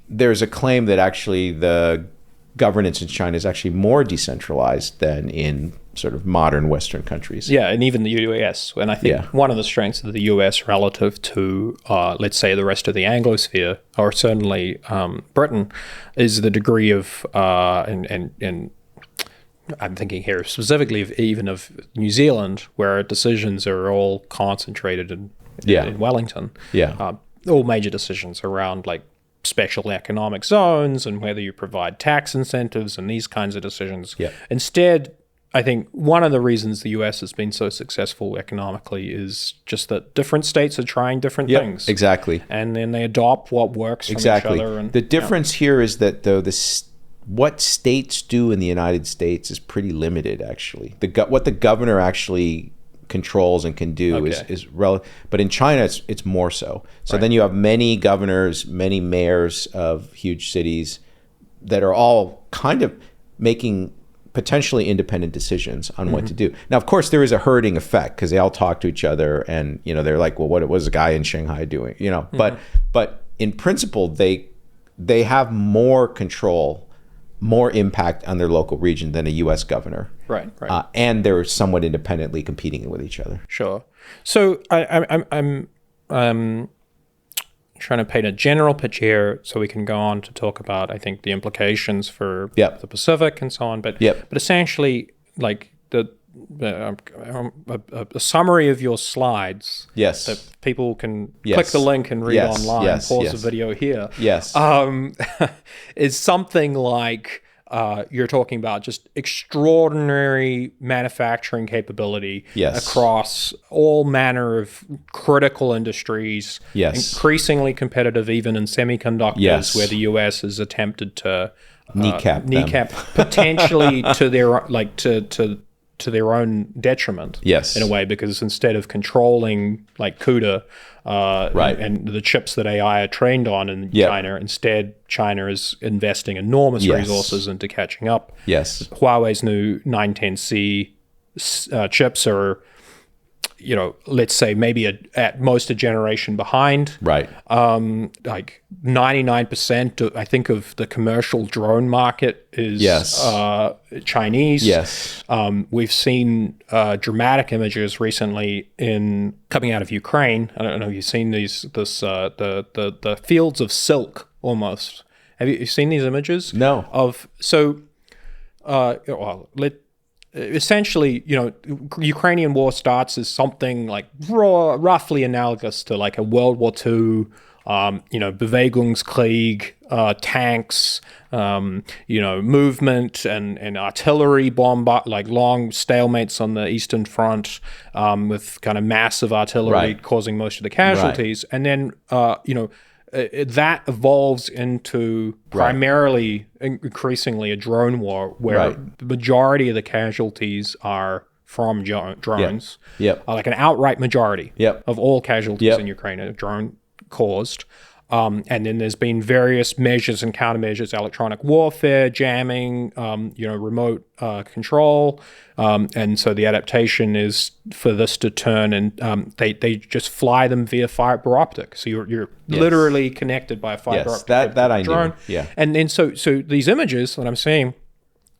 there's a claim that actually the governance in China is actually more decentralized than in sort of modern Western countries. Yeah, and even the US. And I think one of the strengths of the US relative to, let's say, the rest of the Anglosphere, or certainly Britain, is the degree of, and I'm thinking here specifically even of New Zealand, where decisions are all concentrated in Wellington. Yeah. All major decisions around like special economic zones and whether you provide tax incentives and these kinds of decisions. Yeah. Instead, I think one of the reasons the US has been so successful economically is just that different states are trying different things. Exactly. And then they adopt what works from each other. And, the difference here is that, though, what states do in the United States is pretty limited, actually. What the governor actually controls and can do is relevant, but in China it's more so. So then you have many governors, many mayors of huge cities that are all kind of making potentially independent decisions on what to do. Now, of course, there is a herding effect, because they all talk to each other, and they're like, well, what was the guy in Shanghai doing? But in principle, they have more control, more impact on their local region than a U.S. governor. Right. And they're somewhat independently competing with each other. Sure. So I'm trying to paint a general picture here, so we can go on to talk about, I think, the implications for the Pacific and so on. But essentially, like a summary of your slides. Yes. That people can Yes. click the link and read Yes. online. Yes. Pause Yes. the video here. Yes. Is something like you're talking about just extraordinary manufacturing capability Yes. across all manner of critical industries. Yes. Increasingly competitive, even in semiconductors, Yes. where the U.S. has attempted to Kneecap potentially to their to their own detriment. Yes. In a way, because instead of controlling like CUDA Right. and the chips that AI are trained on in Yep. China, instead China is investing enormous Yes. resources into catching up. Yes. Huawei's new 910C chips are, let's say maybe at most a generation behind. Right. Like 99%, I think, of the commercial drone market is Yes. Chinese. Yes. We've seen dramatic images recently coming out of Ukraine. I don't know if you've seen the fields of silk almost. Have you seen these images? No. Essentially, Ukrainian war starts as something like roughly analogous to like a World War II, Bewegungskrieg, tanks, movement and artillery like long stalemates on the Eastern Front, with kind of massive artillery Right. causing most of the casualties. And then, that evolves into primarily, increasingly, a drone war where Right. the majority of the casualties are from drones. Yep. Like an outright majority Yep. of all casualties Yep. in Ukraine are drone caused. And then there's been various measures and countermeasures, electronic warfare, jamming, remote control. And so the adaptation is for this to turn, and they just fly them via fiber optic. So you're literally connected by a fiber Yes. optic That I drone. knew. Yeah. And then so these images that I'm seeing,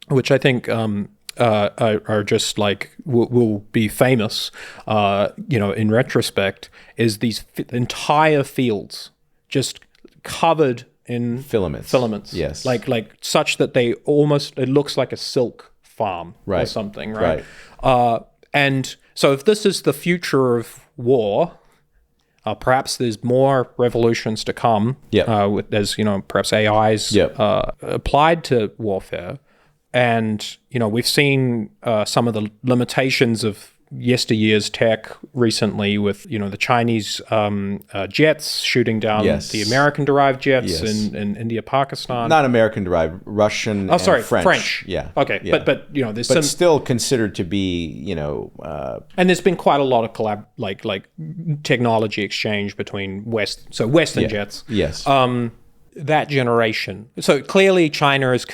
which I think are just like will be famous, in retrospect, is these entire fields just covered in filaments. Yes. Like such that they almost, it looks like a silk farm or Right. something, right? And so if this is the future of war, perhaps there's more revolutions to come. Yep. As perhaps AI's Yep. applied to warfare. And, we've seen some of the limitations of yesteryear's tech recently with, the Chinese jets shooting down Yes. the American-derived jets Yes. in India, Pakistan. Not American derived, Russian. Oh, sorry, and French. Yeah. Okay, Yeah. but there's But some, still considered to be, and there's been quite a lot of like technology exchange between Western jets. yes. That generation. So clearly, China is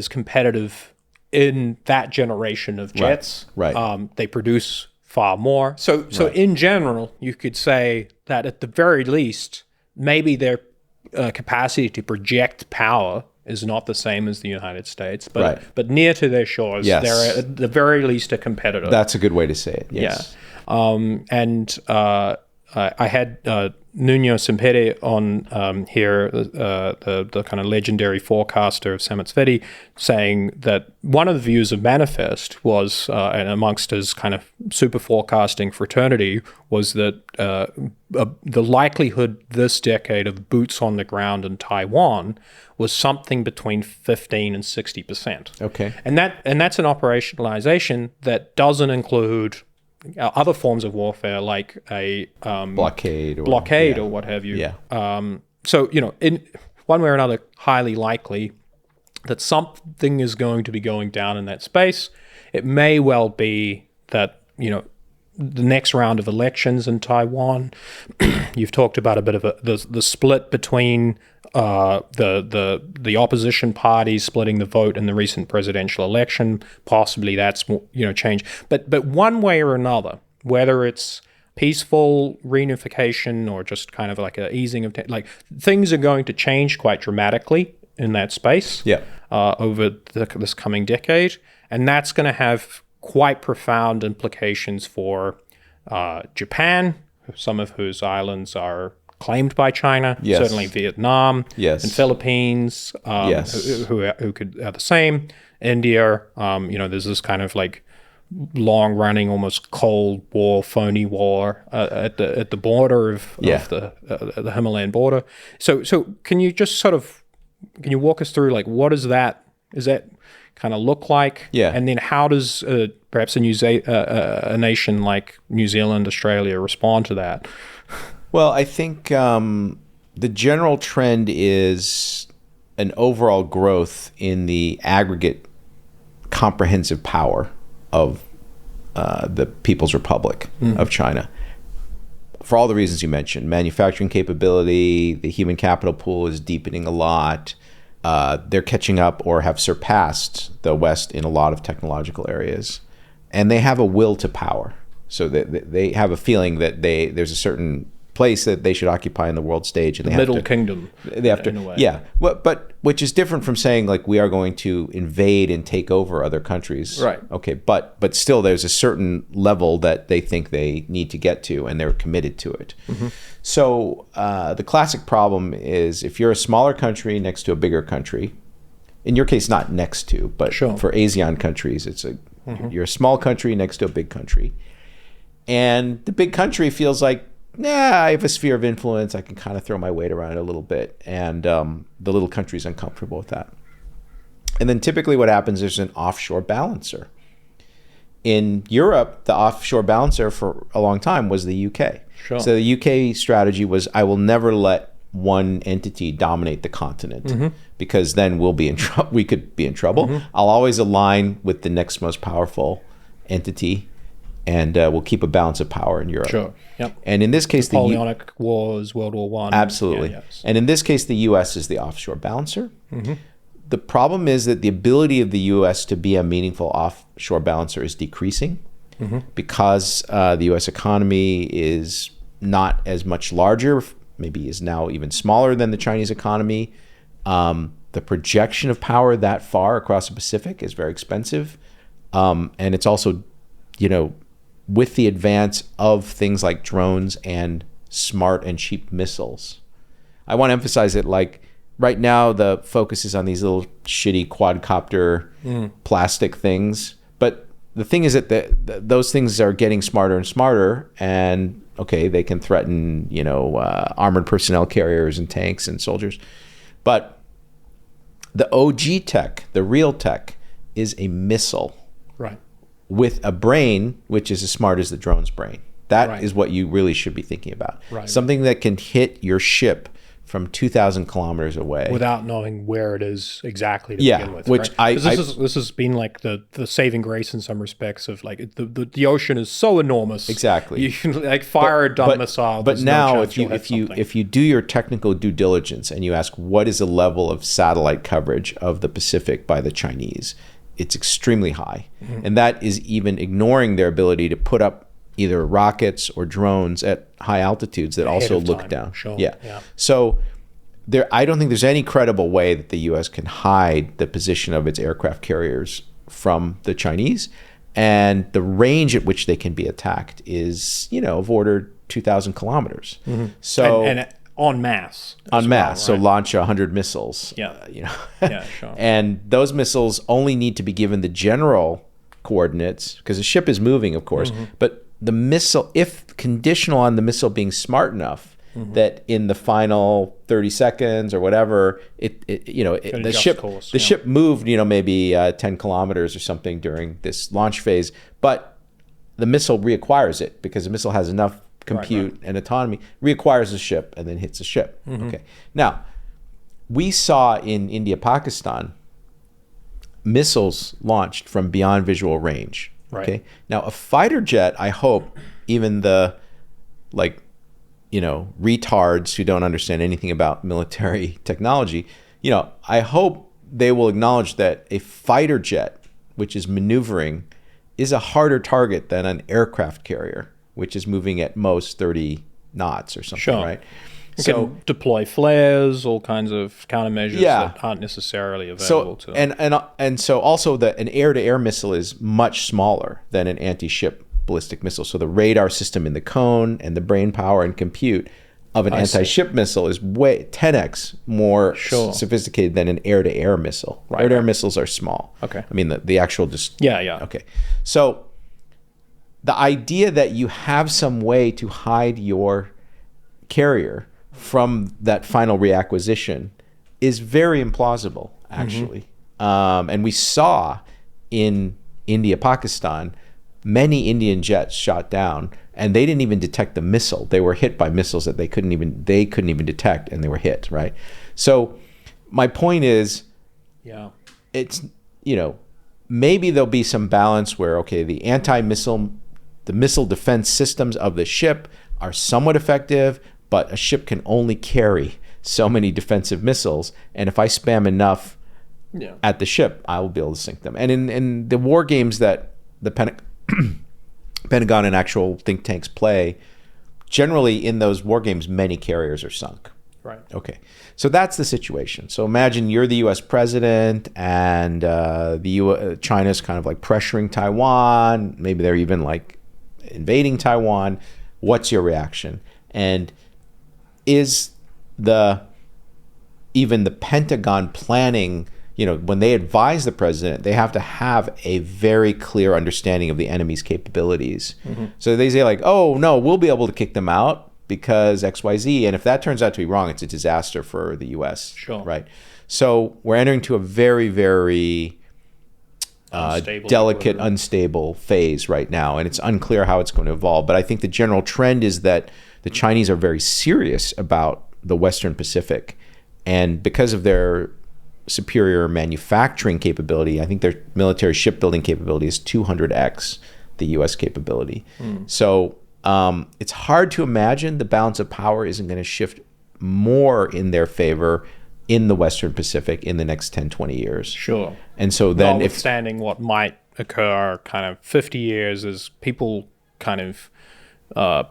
competitive in that generation of jets. Right. They produce far more. So in general, you could say that at the very least, maybe their capacity to project power is not the same as the United States, but near to their shores, Yes. they're at the very least a competitor. That's a good way to say it. Yes. Yeah. I had Nuno Sempere on here, the kind of legendary forecaster of Sametsvedi, saying that one of the views of Manifest was, and amongst his kind of super forecasting fraternity, was that the likelihood this decade of boots on the ground in Taiwan was something between 15 and 60%. Okay. And that's an operationalization that doesn't include other forms of warfare like a blockade or what have you. Yeah. So, in one way or another, highly likely that something is going to be going down in that space. It may well be that, the next round of elections in Taiwan, you've talked about a bit of the split between the opposition parties splitting the vote in the recent presidential election. Possibly that's change. But one way or another, whether it's peaceful reunification or just kind of like a easing of things are going to change quite dramatically in that space. Yeah. Over this coming decade, and that's going to have quite profound implications for Japan, some of whose islands are claimed by China, Yes. certainly Vietnam Yes. and Philippines, Yes. who could are the same. India, there's this kind of like long-running, almost Cold War, phony war at the border of the Himalayan border. So can you just can you walk us through, like, what does that kind of look like? Yeah. And then how does perhaps a nation like New Zealand, Australia respond to that? Well, I think the general trend is an overall growth in the aggregate comprehensive power of the People's Republic of China. For all the reasons you mentioned, manufacturing capability, the human capital pool is deepening a lot. They're catching up or have surpassed the West in a lot of technological areas. And they have a will to power. So they have a feeling that there's a certain place that they should occupy in the world stage. And the Middle Kingdom, they have to, in a way. Yeah. But which is different from saying, like, we are going to invade and take over other countries. Right. Okay. But still, there's a certain level that they think they need to get to, and they're committed to it. Mm-hmm. So the classic problem is, if you're a smaller country next to a bigger country, in your case, not next to, but for ASEAN countries, it's you're a small country next to a big country. And the big country feels like, I have a sphere of influence. I can kind of throw my weight around a little bit. And the little country's uncomfortable with that. And then typically what happens is an offshore balancer. In Europe, the offshore balancer for a long time was the UK. Sure. So the UK strategy was, I will never let one entity dominate the continent, because then we'll be in trouble. We could be in trouble. I'll always align with the next most powerful entity, and we'll keep a balance of power in Europe. Sure. Yep. And in this case, Napoleonic Wars, World War One. Absolutely. And in this case, the U.S. is the offshore balancer. The problem is that the ability of the U.S. to be a meaningful offshore balancer is decreasing, because the U.S. economy is not as much larger, maybe is now even smaller than the Chinese economy. The projection of power that far across the Pacific is very expensive. And it's also, with the advance of things like drones and smart and cheap missiles. I want to emphasize that, like, right now the focus is on these little shitty quadcopter plastic things. But the thing is that those things are getting smarter and smarter, and okay, they can threaten, armored personnel carriers and tanks and soldiers. But the OG tech, the real tech, is a missile. Right. With a brain which is as smart as the drone's brain. That is what you really should be thinking about. Right. Something that can hit your ship from 2,000 kilometers away without knowing where it is exactly to begin with. Which this has been like the saving grace in some respects of, like, the ocean is so enormous. Exactly. You can, like, fire a dumb missile. But now, if you do your technical due diligence and you ask what is the level of satellite coverage of the Pacific by the Chinese, it's extremely high. And that is even ignoring their ability to put up either rockets or drones at high altitudes that also look down. Sure. Yeah. So I don't think there's any credible way that the U.S. can hide the position of its aircraft carriers from the Chinese. And the range at which they can be attacked is, of order 2,000 kilometers. So and en masse. En masse. So launch 100 missiles. Yeah. Yeah, sure. And those missiles only need to be given the general coordinates, because the ship is moving, of course. But the missile, if conditional on the missile being smart enough that in the final 30 seconds or whatever, the ship moved, maybe 10 kilometers or something during this launch phase, but the missile reacquires it, because the missile has enough compute and autonomy, reacquires the ship and then hits the ship. Okay. Now, we saw in India, Pakistan, missiles launched from beyond visual range. Right. Okay. Now, a fighter jet, I hope even the, retards who don't understand anything about military technology, I hope they will acknowledge that a fighter jet, which is maneuvering, is a harder target than an aircraft carrier, which is moving at most 30 knots or something, right? You can deploy flares, all kinds of countermeasures that aren't necessarily available to them. And so also an air-to-air missile is much smaller than an anti-ship ballistic missile. So the radar system in the cone and the brain power and compute of an anti-ship missile is 10x more sophisticated than an air-to-air missile. Air-to-air missiles are small. Okay. I mean, the actual just... Yeah. Okay. So the idea that you have some way to hide your carrier from that final reacquisition is very implausible, actually. And we saw in India, Pakistan, many Indian jets shot down, and they didn't even detect the missile. They were hit by missiles that they couldn't even detect, and they were hit, right? So my point is, it's, maybe there'll be some balance where, okay, the missile defense systems of the ship are somewhat effective, but a ship can only carry so many defensive missiles, and if I spam enough at the ship, I will be able to sink them. And in the war games that the Pentagon and actual think tanks play, generally in those war games, many carriers are sunk. Right. Okay. So that's the situation. So imagine you're the U.S. president, and China's kind of like pressuring Taiwan. Maybe they're even like invading Taiwan. What's your reaction? And is even the Pentagon planning, when they advise the president, they have to have a very clear understanding of the enemy's capabilities. So they say like, oh, no, we'll be able to kick them out because XYZ. And if that turns out to be wrong, it's a disaster for the U.S. Sure. Right? So we're entering to a very, very delicate, unstable phase right now. And it's unclear how it's going to evolve. But I think the general trend is that the Chinese are very serious about the Western Pacific. And because of their superior manufacturing capability, I think their military shipbuilding capability is 200x the U.S. capability. So it's hard to imagine the balance of power isn't going to shift more in their favor in the Western Pacific in the next 10, 20 years. Sure. And so then notwithstanding what might occur kind of 50 years as people kind of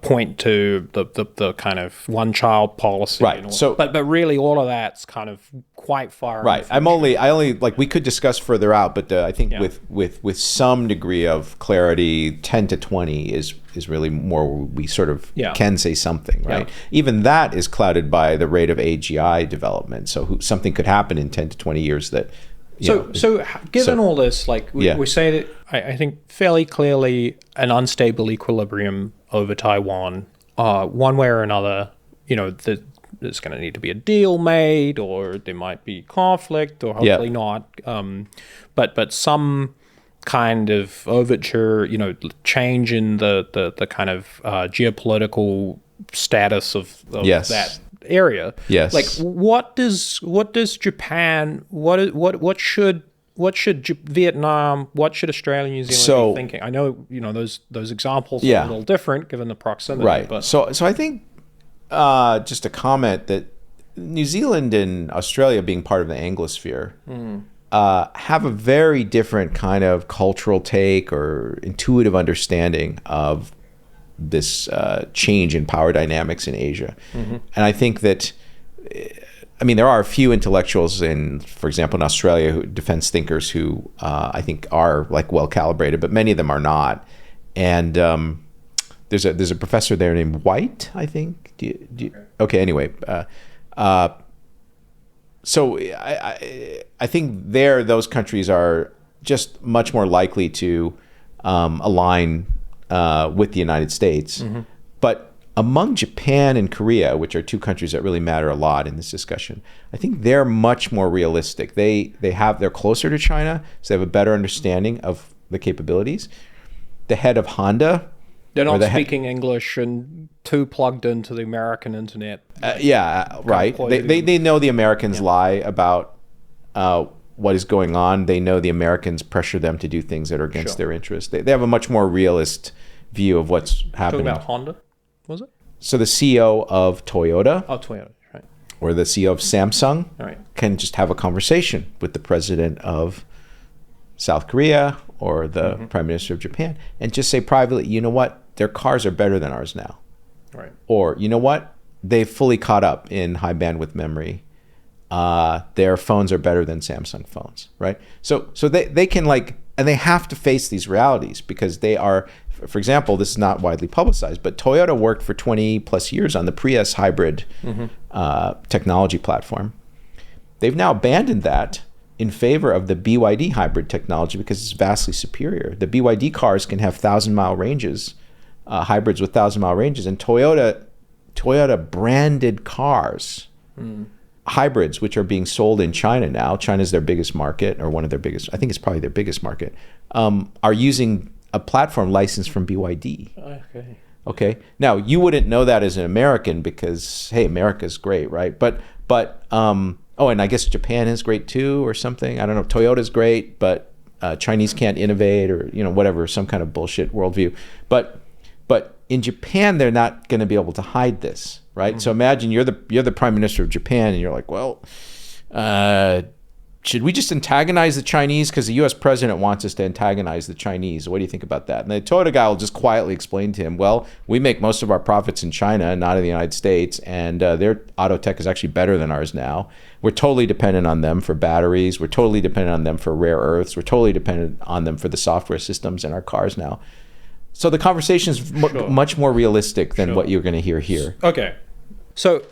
point to the kind of one-child policy. Right. So, but really all of that's kind of quite far. Right. I only like, we could discuss further out, but I think with some degree of clarity, 10 to 20 is really more where we sort of can say something, right? Even that is clouded by the rate of AGI development. So something could happen in 10 to 20 years that. Given all this, like we say that I think fairly clearly an unstable equilibrium over Taiwan, one way or another, there's going to need to be a deal made, or there might be conflict, or hopefully not. But some kind of overture, change in the kind of geopolitical status of that area. Yes. Like what does Japan, what should Vietnam, what should Australia, New Zealand be thinking? I know, those examples are a little different given the proximity. Right. But so I think just a comment that New Zealand and Australia, being part of the Anglosphere, have a very different kind of cultural take or intuitive understanding of this change in power dynamics in Asia. And I think that, there are a few intellectuals for example, in Australia, defense thinkers who I think are like well calibrated, but many of them are not. And there's a professor there named White, I think. Okay. Anyway, so I think those countries are just much more likely to align with the United States. But among Japan and Korea, which are two countries that really matter a lot in this discussion, I think they're much more realistic. They're closer to China, so they have a better understanding of the capabilities. The head of Honda, they're not speaking English and too plugged into the American internet. Right. They know the Americans lie about what is going on. They know the Americans pressure them to do things that are against their interests. They have a much more realist view of what's happening. Talking about Honda, was it? So the CEO of Toyota, right, or the CEO of Samsung, right, can just have a conversation with the president of South Korea or the prime minister of Japan and just say privately, you know what, their cars are better than ours now. Right. Or, you know what, they've fully caught up in high bandwidth memory. Their phones are better than Samsung phones, right? So they can and they have to face these realities because they are, for example, this is not widely publicized, but Toyota worked for 20 plus years on the Prius hybrid technology platform. They've now abandoned that in favor of the BYD hybrid technology because it's vastly superior. The BYD cars can have 1,000-mile ranges, hybrids with 1,000-mile ranges, and Toyota branded cars, hybrids, which are being sold in China now. China's their biggest market, or one of their biggest. I think it's probably their biggest market. Are using a platform licensed from BYD. Okay. Now you wouldn't know that as an American because hey, America's great, right? But and I guess Japan is great too, or something. I don't know. Toyota's great, but Chinese can't innovate, or whatever, some kind of bullshit worldview. But in Japan, they're not going to be able to hide this, right? So imagine you're the prime minister of Japan, and you're like, well, should we just antagonize the Chinese because the U.S. president wants us to antagonize the Chinese? What do you think about that? And the Toyota guy will just quietly explain to him, well, we make most of our profits in China, not in the United States, and their auto tech is actually better than ours now. We're totally dependent on them for batteries. We're totally dependent on them for rare earths. We're totally dependent on them for the software systems in our cars now. So the conversation is much more realistic than what you're going to hear here. Okay. So,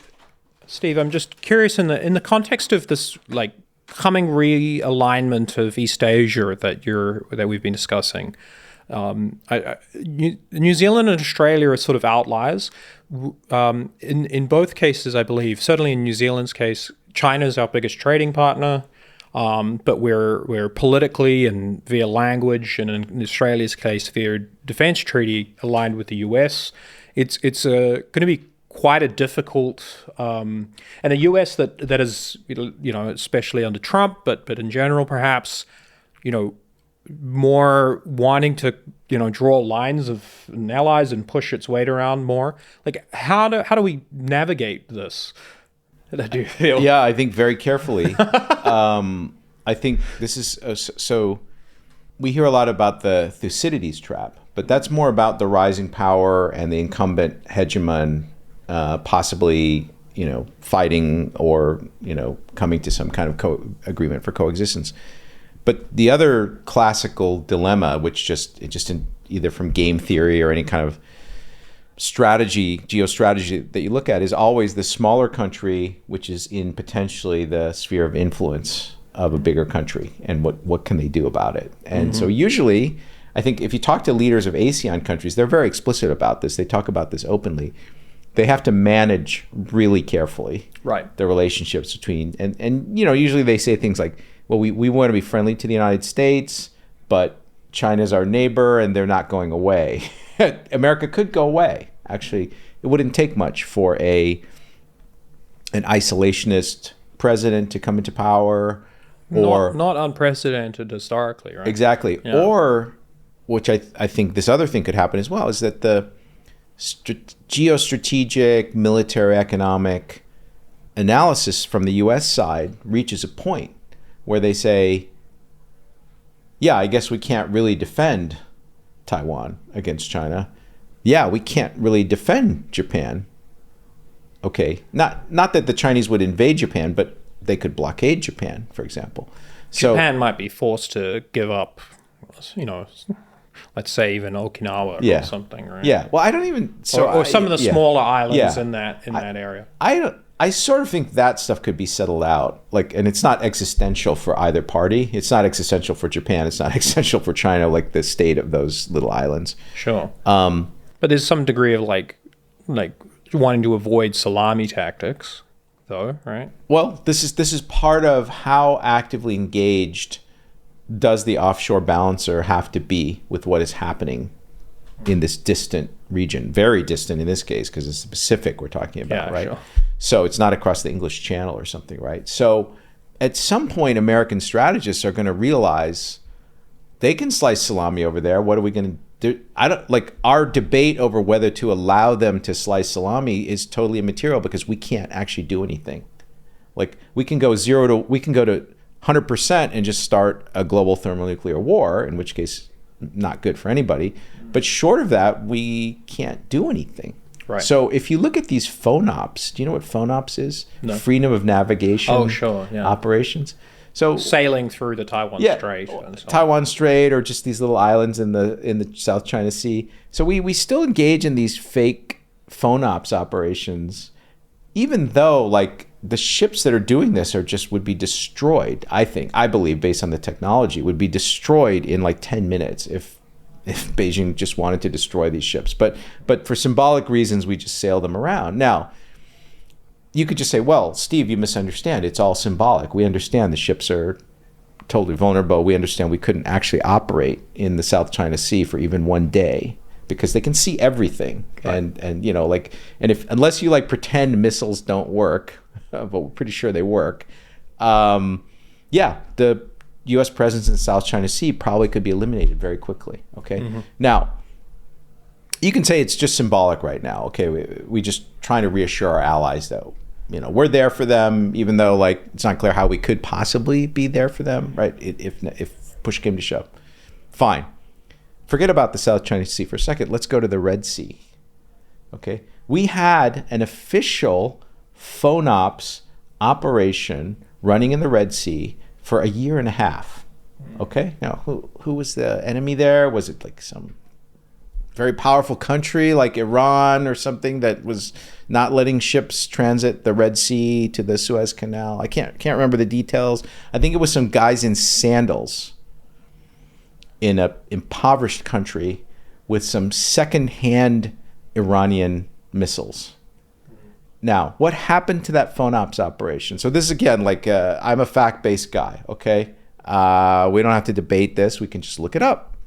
Steve, I'm just curious in the context of this, like, coming realignment of East Asia that we've been discussing. New Zealand and Australia are sort of outliers. In both cases, I believe, certainly in New Zealand's case, China is our biggest trading partner, but we're politically and via language, and in Australia's case, via defense treaty aligned with the US. It's going to be quite a difficult, and a US that is, especially under Trump, but in general, perhaps, more wanting to, draw lines of allies and push its weight around more. Like, how do we navigate this? Do you feel? Yeah, I think very carefully. I think this is so. We hear a lot about the Thucydides trap, but that's more about the rising power and the incumbent hegemon. Possibly, fighting or, coming to some kind of agreement for coexistence. But the other classical dilemma, which just either from game theory or any kind of geostrategy that you look at, is always the smaller country, which is in potentially the sphere of influence of a bigger country, and what can they do about it? And so usually, I think if you talk to leaders of ASEAN countries, they're very explicit about this. They talk about this openly. They have to manage really carefully the relationships between, and usually they say things like, well, we want to be friendly to the United States, but China's our neighbor and they're not going away. America could go away. Actually, it wouldn't take much for an isolationist president to come into power, or not unprecedented historically, right? Exactly. Yeah. Or, which I think this other thing could happen as well, is that the geostrategic, military, economic analysis from the U.S. side reaches a point where they say, yeah, I guess we can't really defend Taiwan against China. Yeah, we can't really defend Japan. Okay, not that the Chinese would invade Japan, but they could blockade Japan, for example. Japan might be forced to give up, let's say even Okinawa or something, right? Yeah. Well, I don't even or some of the smaller islands in that area. I sort of think that stuff could be settled out. And it's not existential for either party. It's not existential for Japan. It's not existential for China, like the state of those little islands. Sure. But there's some degree of like wanting to avoid salami tactics, though, right? Well, this is part of how actively engaged does the offshore balancer have to be with what is happening in this distant region? Very distant in this case, because it's the Pacific we're talking about, right? Sure. So it's not across the English Channel or something, right? So at some point, American strategists are going to realize they can slice salami over there. What are we going to do? Our debate over whether to allow them to slice salami is totally immaterial because we can't actually do anything. We can go to 100% and just start a global thermonuclear war, in which case, not good for anybody. But short of that, we can't do anything. Right. So if you look at these FONOPs, do you know what FONOPs is? No. Freedom of navigation operations. So sailing through the Taiwan Strait. Taiwan Strait, or just these little islands in the South China Sea. So we still engage in these fake FONOPs operations, even though the ships that are doing this would be destroyed. I believe, based on the technology, would be destroyed in like 10 minutes if Beijing just wanted to destroy these ships. But for symbolic reasons, we just sail them around. Now, you could just say, well, Steve, you misunderstand. It's all symbolic. We understand the ships are totally vulnerable. We understand we couldn't actually operate in the South China Sea for even one day because they can see everything. Right. And you know, like, and unless you like pretend missiles don't work, but we're pretty sure they work. The U.S. presence in the South China Sea probably could be eliminated very quickly. Okay. Mm-hmm. Now, you can say it's just symbolic right now. Okay, we just trying to reassure our allies that, you know, we're there for them, even though like it's not clear how we could possibly be there for them, right? If push came to shove. Fine. Forget about the South China Sea for a second. Let's go to the Red Sea. Okay, we had an official FONOPS operation running in the Red Sea for a year and a half. Okay, now who was the enemy there? Was it like some very powerful country like Iran or something that was not letting ships transit the Red Sea to the Suez Canal? I can't remember the details. I think it was some guys in sandals in an impoverished country with some second-hand Iranian missiles. Now, what happened to that FONOPS operation? So this is, again, like I'm a fact-based guy, okay? We don't have to debate this. We can just look it up.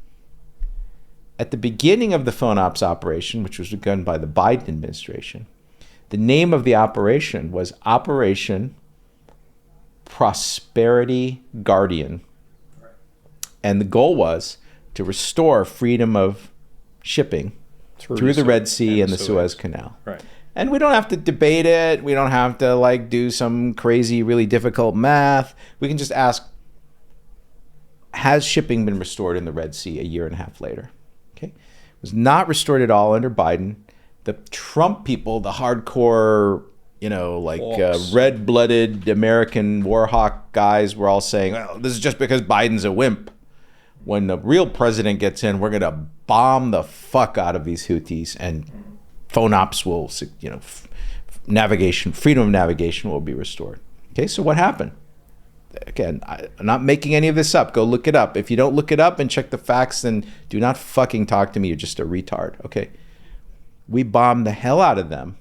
At the beginning of the FONOPS operation, which was begun by the Biden administration, the name of the operation was Operation Prosperity Guardian. And the goal was to restore freedom of shipping through the Red Sea and the Suez Canal. Right. And we don't have to debate it. We don't have to like do some crazy, really difficult math. We can just ask, has shipping been restored in the Red Sea a year and a half later? Okay. It was not restored at all under Biden. The Trump people, the hardcore, you know, like red-blooded American war hawk guys were all saying, well, this is just because Biden's a wimp. When the real president gets in, we're going to bomb the fuck out of these Houthis, and FONOPS will, you know, navigation, freedom of navigation will be restored. Okay, so what happened? Again, I'm not making any of this up. Go look it up. If you don't look it up and check the facts, then do not fucking talk to me. You're just a retard. Okay, we bombed the hell out of them,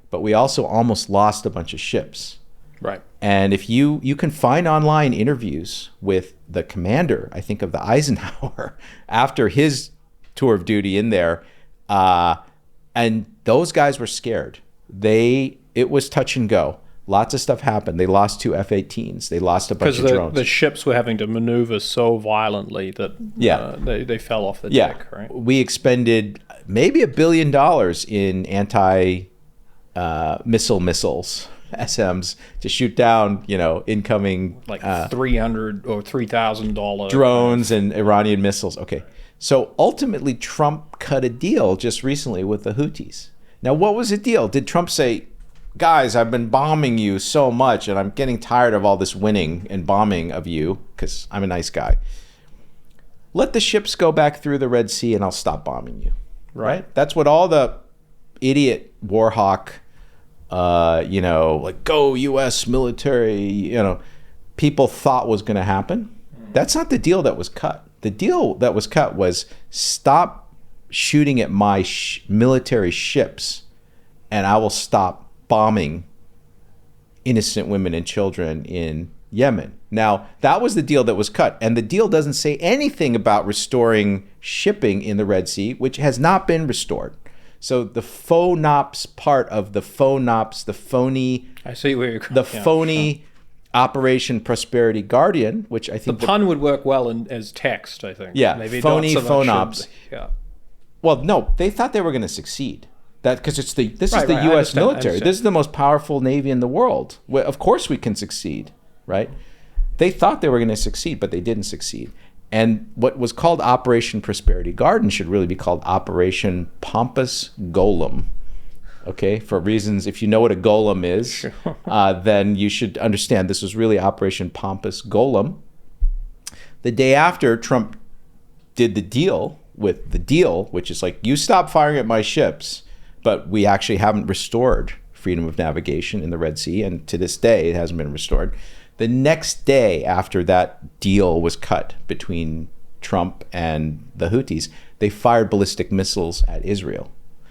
but we also almost lost a bunch of ships. Right. And if you can find online interviews with the commander, I think, of the Eisenhower after his tour of duty in there, and those guys were scared. It was touch and go. Lots of stuff happened. They lost 2 F-18s. They lost a bunch of drones. The ships were having to maneuver so violently that they fell off the deck, right? We expended maybe $1 billion in missiles, SMs, to shoot down, you know, incoming like $300 or $3,000 drones and Iranian missiles. Okay. So ultimately, Trump cut a deal just recently with the Houthis. Now, what was the deal? Did Trump say, guys, I've been bombing you so much and I'm getting tired of all this winning and bombing of you because I'm a nice guy. Let the ships go back through the Red Sea and I'll stop bombing you. Right? That's what all the idiot war hawk, you know, like go U.S. military, you know, people thought was going to happen. That's not the deal that was cut. The deal that was cut was stop shooting at my military ships and I will stop bombing innocent women and children in Yemen. Now, that was the deal that was cut. And the deal doesn't say anything about restoring shipping in the Red Sea, which has not been restored. So the FONOPS part of the FONOPS, the phony, I see where you're going. The phony Operation Prosperity Guardian, which I think the pun would work well as text, I think. Yeah, maybe phony not so FONOPS. Yeah. Well, no, they thought they were going to succeed. That because this is the U.S. military. This is the most powerful Navy in the world. Well, of course we can succeed, right? They thought they were going to succeed, but they didn't succeed. And what was called Operation Prosperity Garden should really be called Operation Pompous Golem. Okay, for reasons, if you know what a golem is, then you should understand this was really Operation Pompous Golem. The day after Trump did the deal, which is like, you stop firing at my ships, but we actually haven't restored freedom of navigation in the Red Sea, and to this day it hasn't been restored. The next day after that deal was cut between Trump and the Houthis, they fired ballistic missiles at Israel.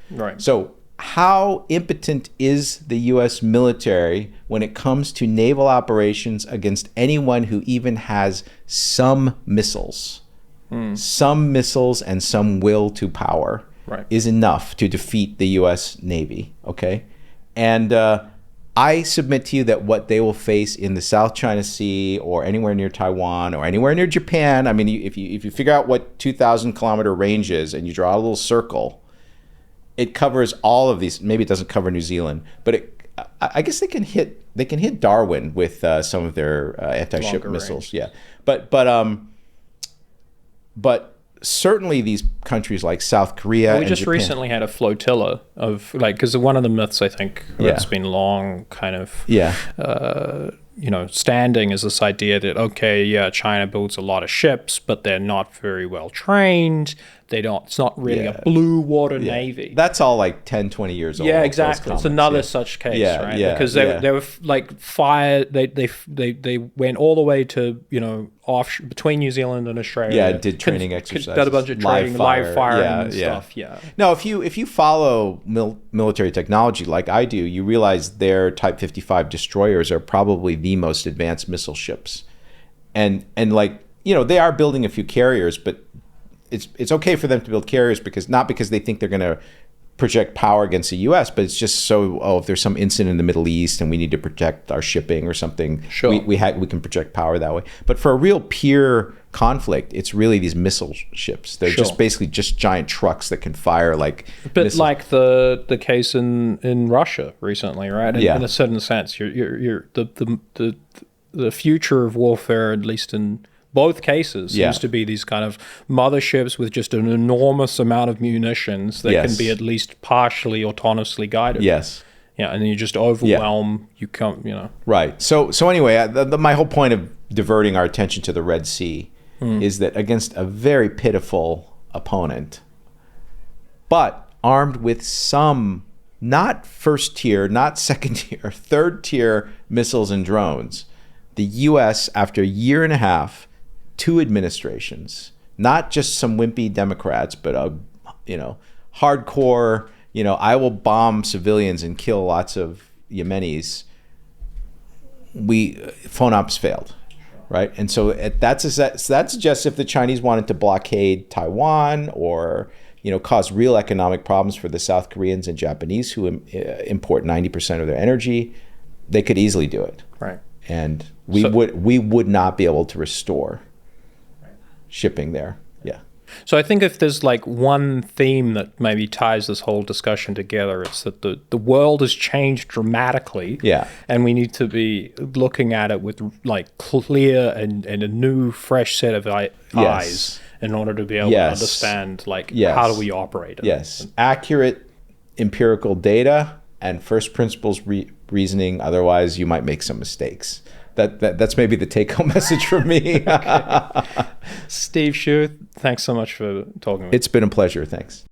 Right. So how impotent is the U.S. military when it comes to naval operations against anyone who even has some missiles? Some missiles and some will to power is enough to defeat the U.S. Navy, okay? And I submit to you that what they will face in the South China Sea or anywhere near Taiwan or anywhere near Japan, I mean, if you figure out what 2,000-kilometer range is and you draw a little circle, it covers all of these. Maybe it doesn't cover New Zealand, but I guess they can hit Darwin with some of their anti-ship missiles. Yeah, but certainly these countries like South Korea we just Japan, recently had a flotilla of, like, because one of the myths I think that's been long kind of standing is this idea that China builds a lot of ships, but they're not very well trained. It's not really a blue water navy. That's all like 10, 20 years old. Yeah, exactly. It's another such case, right? Because they were like fired. They went all the way to off between New Zealand and Australia. Yeah, did training exercises. Did a bunch of training, live firing and stuff. Yeah. No, if you follow military technology like I do, you realize their Type 55 destroyers are probably the most advanced missile ships, and they are building a few carriers, but it's okay for them to build carriers because they think they're going to project power against the U.S., but it's just if there's some incident in the Middle East and we need to protect our shipping or something, we can project power that way. But for a real peer conflict, it's really these missile ships. They're just basically just giant trucks that can fire like. A bit like the case in Russia recently, right? In a certain sense, you're the future of warfare, at least in both cases, seems to be these kind of motherships with just an enormous amount of munitions that can be at least partially autonomously guided. Yes. Yeah, and then you just overwhelm. You come, Right. So anyway, my whole point of diverting our attention to the Red Sea is that against a very pitiful opponent, but armed with some not first tier, not second tier, third tier missiles and drones, the U.S. after a year and a half, 2 administrations, not just some wimpy Democrats, but hardcore, I will bomb civilians and kill lots of Yemenis. Phone ops failed, right? And so that suggests if the Chinese wanted to blockade Taiwan or cause real economic problems for the South Koreans and Japanese who import 90% of their energy, they could easily do it. Right. And we would not be able to restore shipping there. Yeah. So I think if there's like one theme that maybe ties this whole discussion together, it's that the world has changed dramatically. Yeah. And we need to be looking at it with like clear and a new, fresh set of eyes in order to be able to understand how do we operate it. Yes. Accurate empirical data and first principles reasoning. Otherwise, you might make some mistakes. That's maybe the take-home message for me. Steve Hsu, thanks so much for talking with me. It's been a pleasure. Thanks.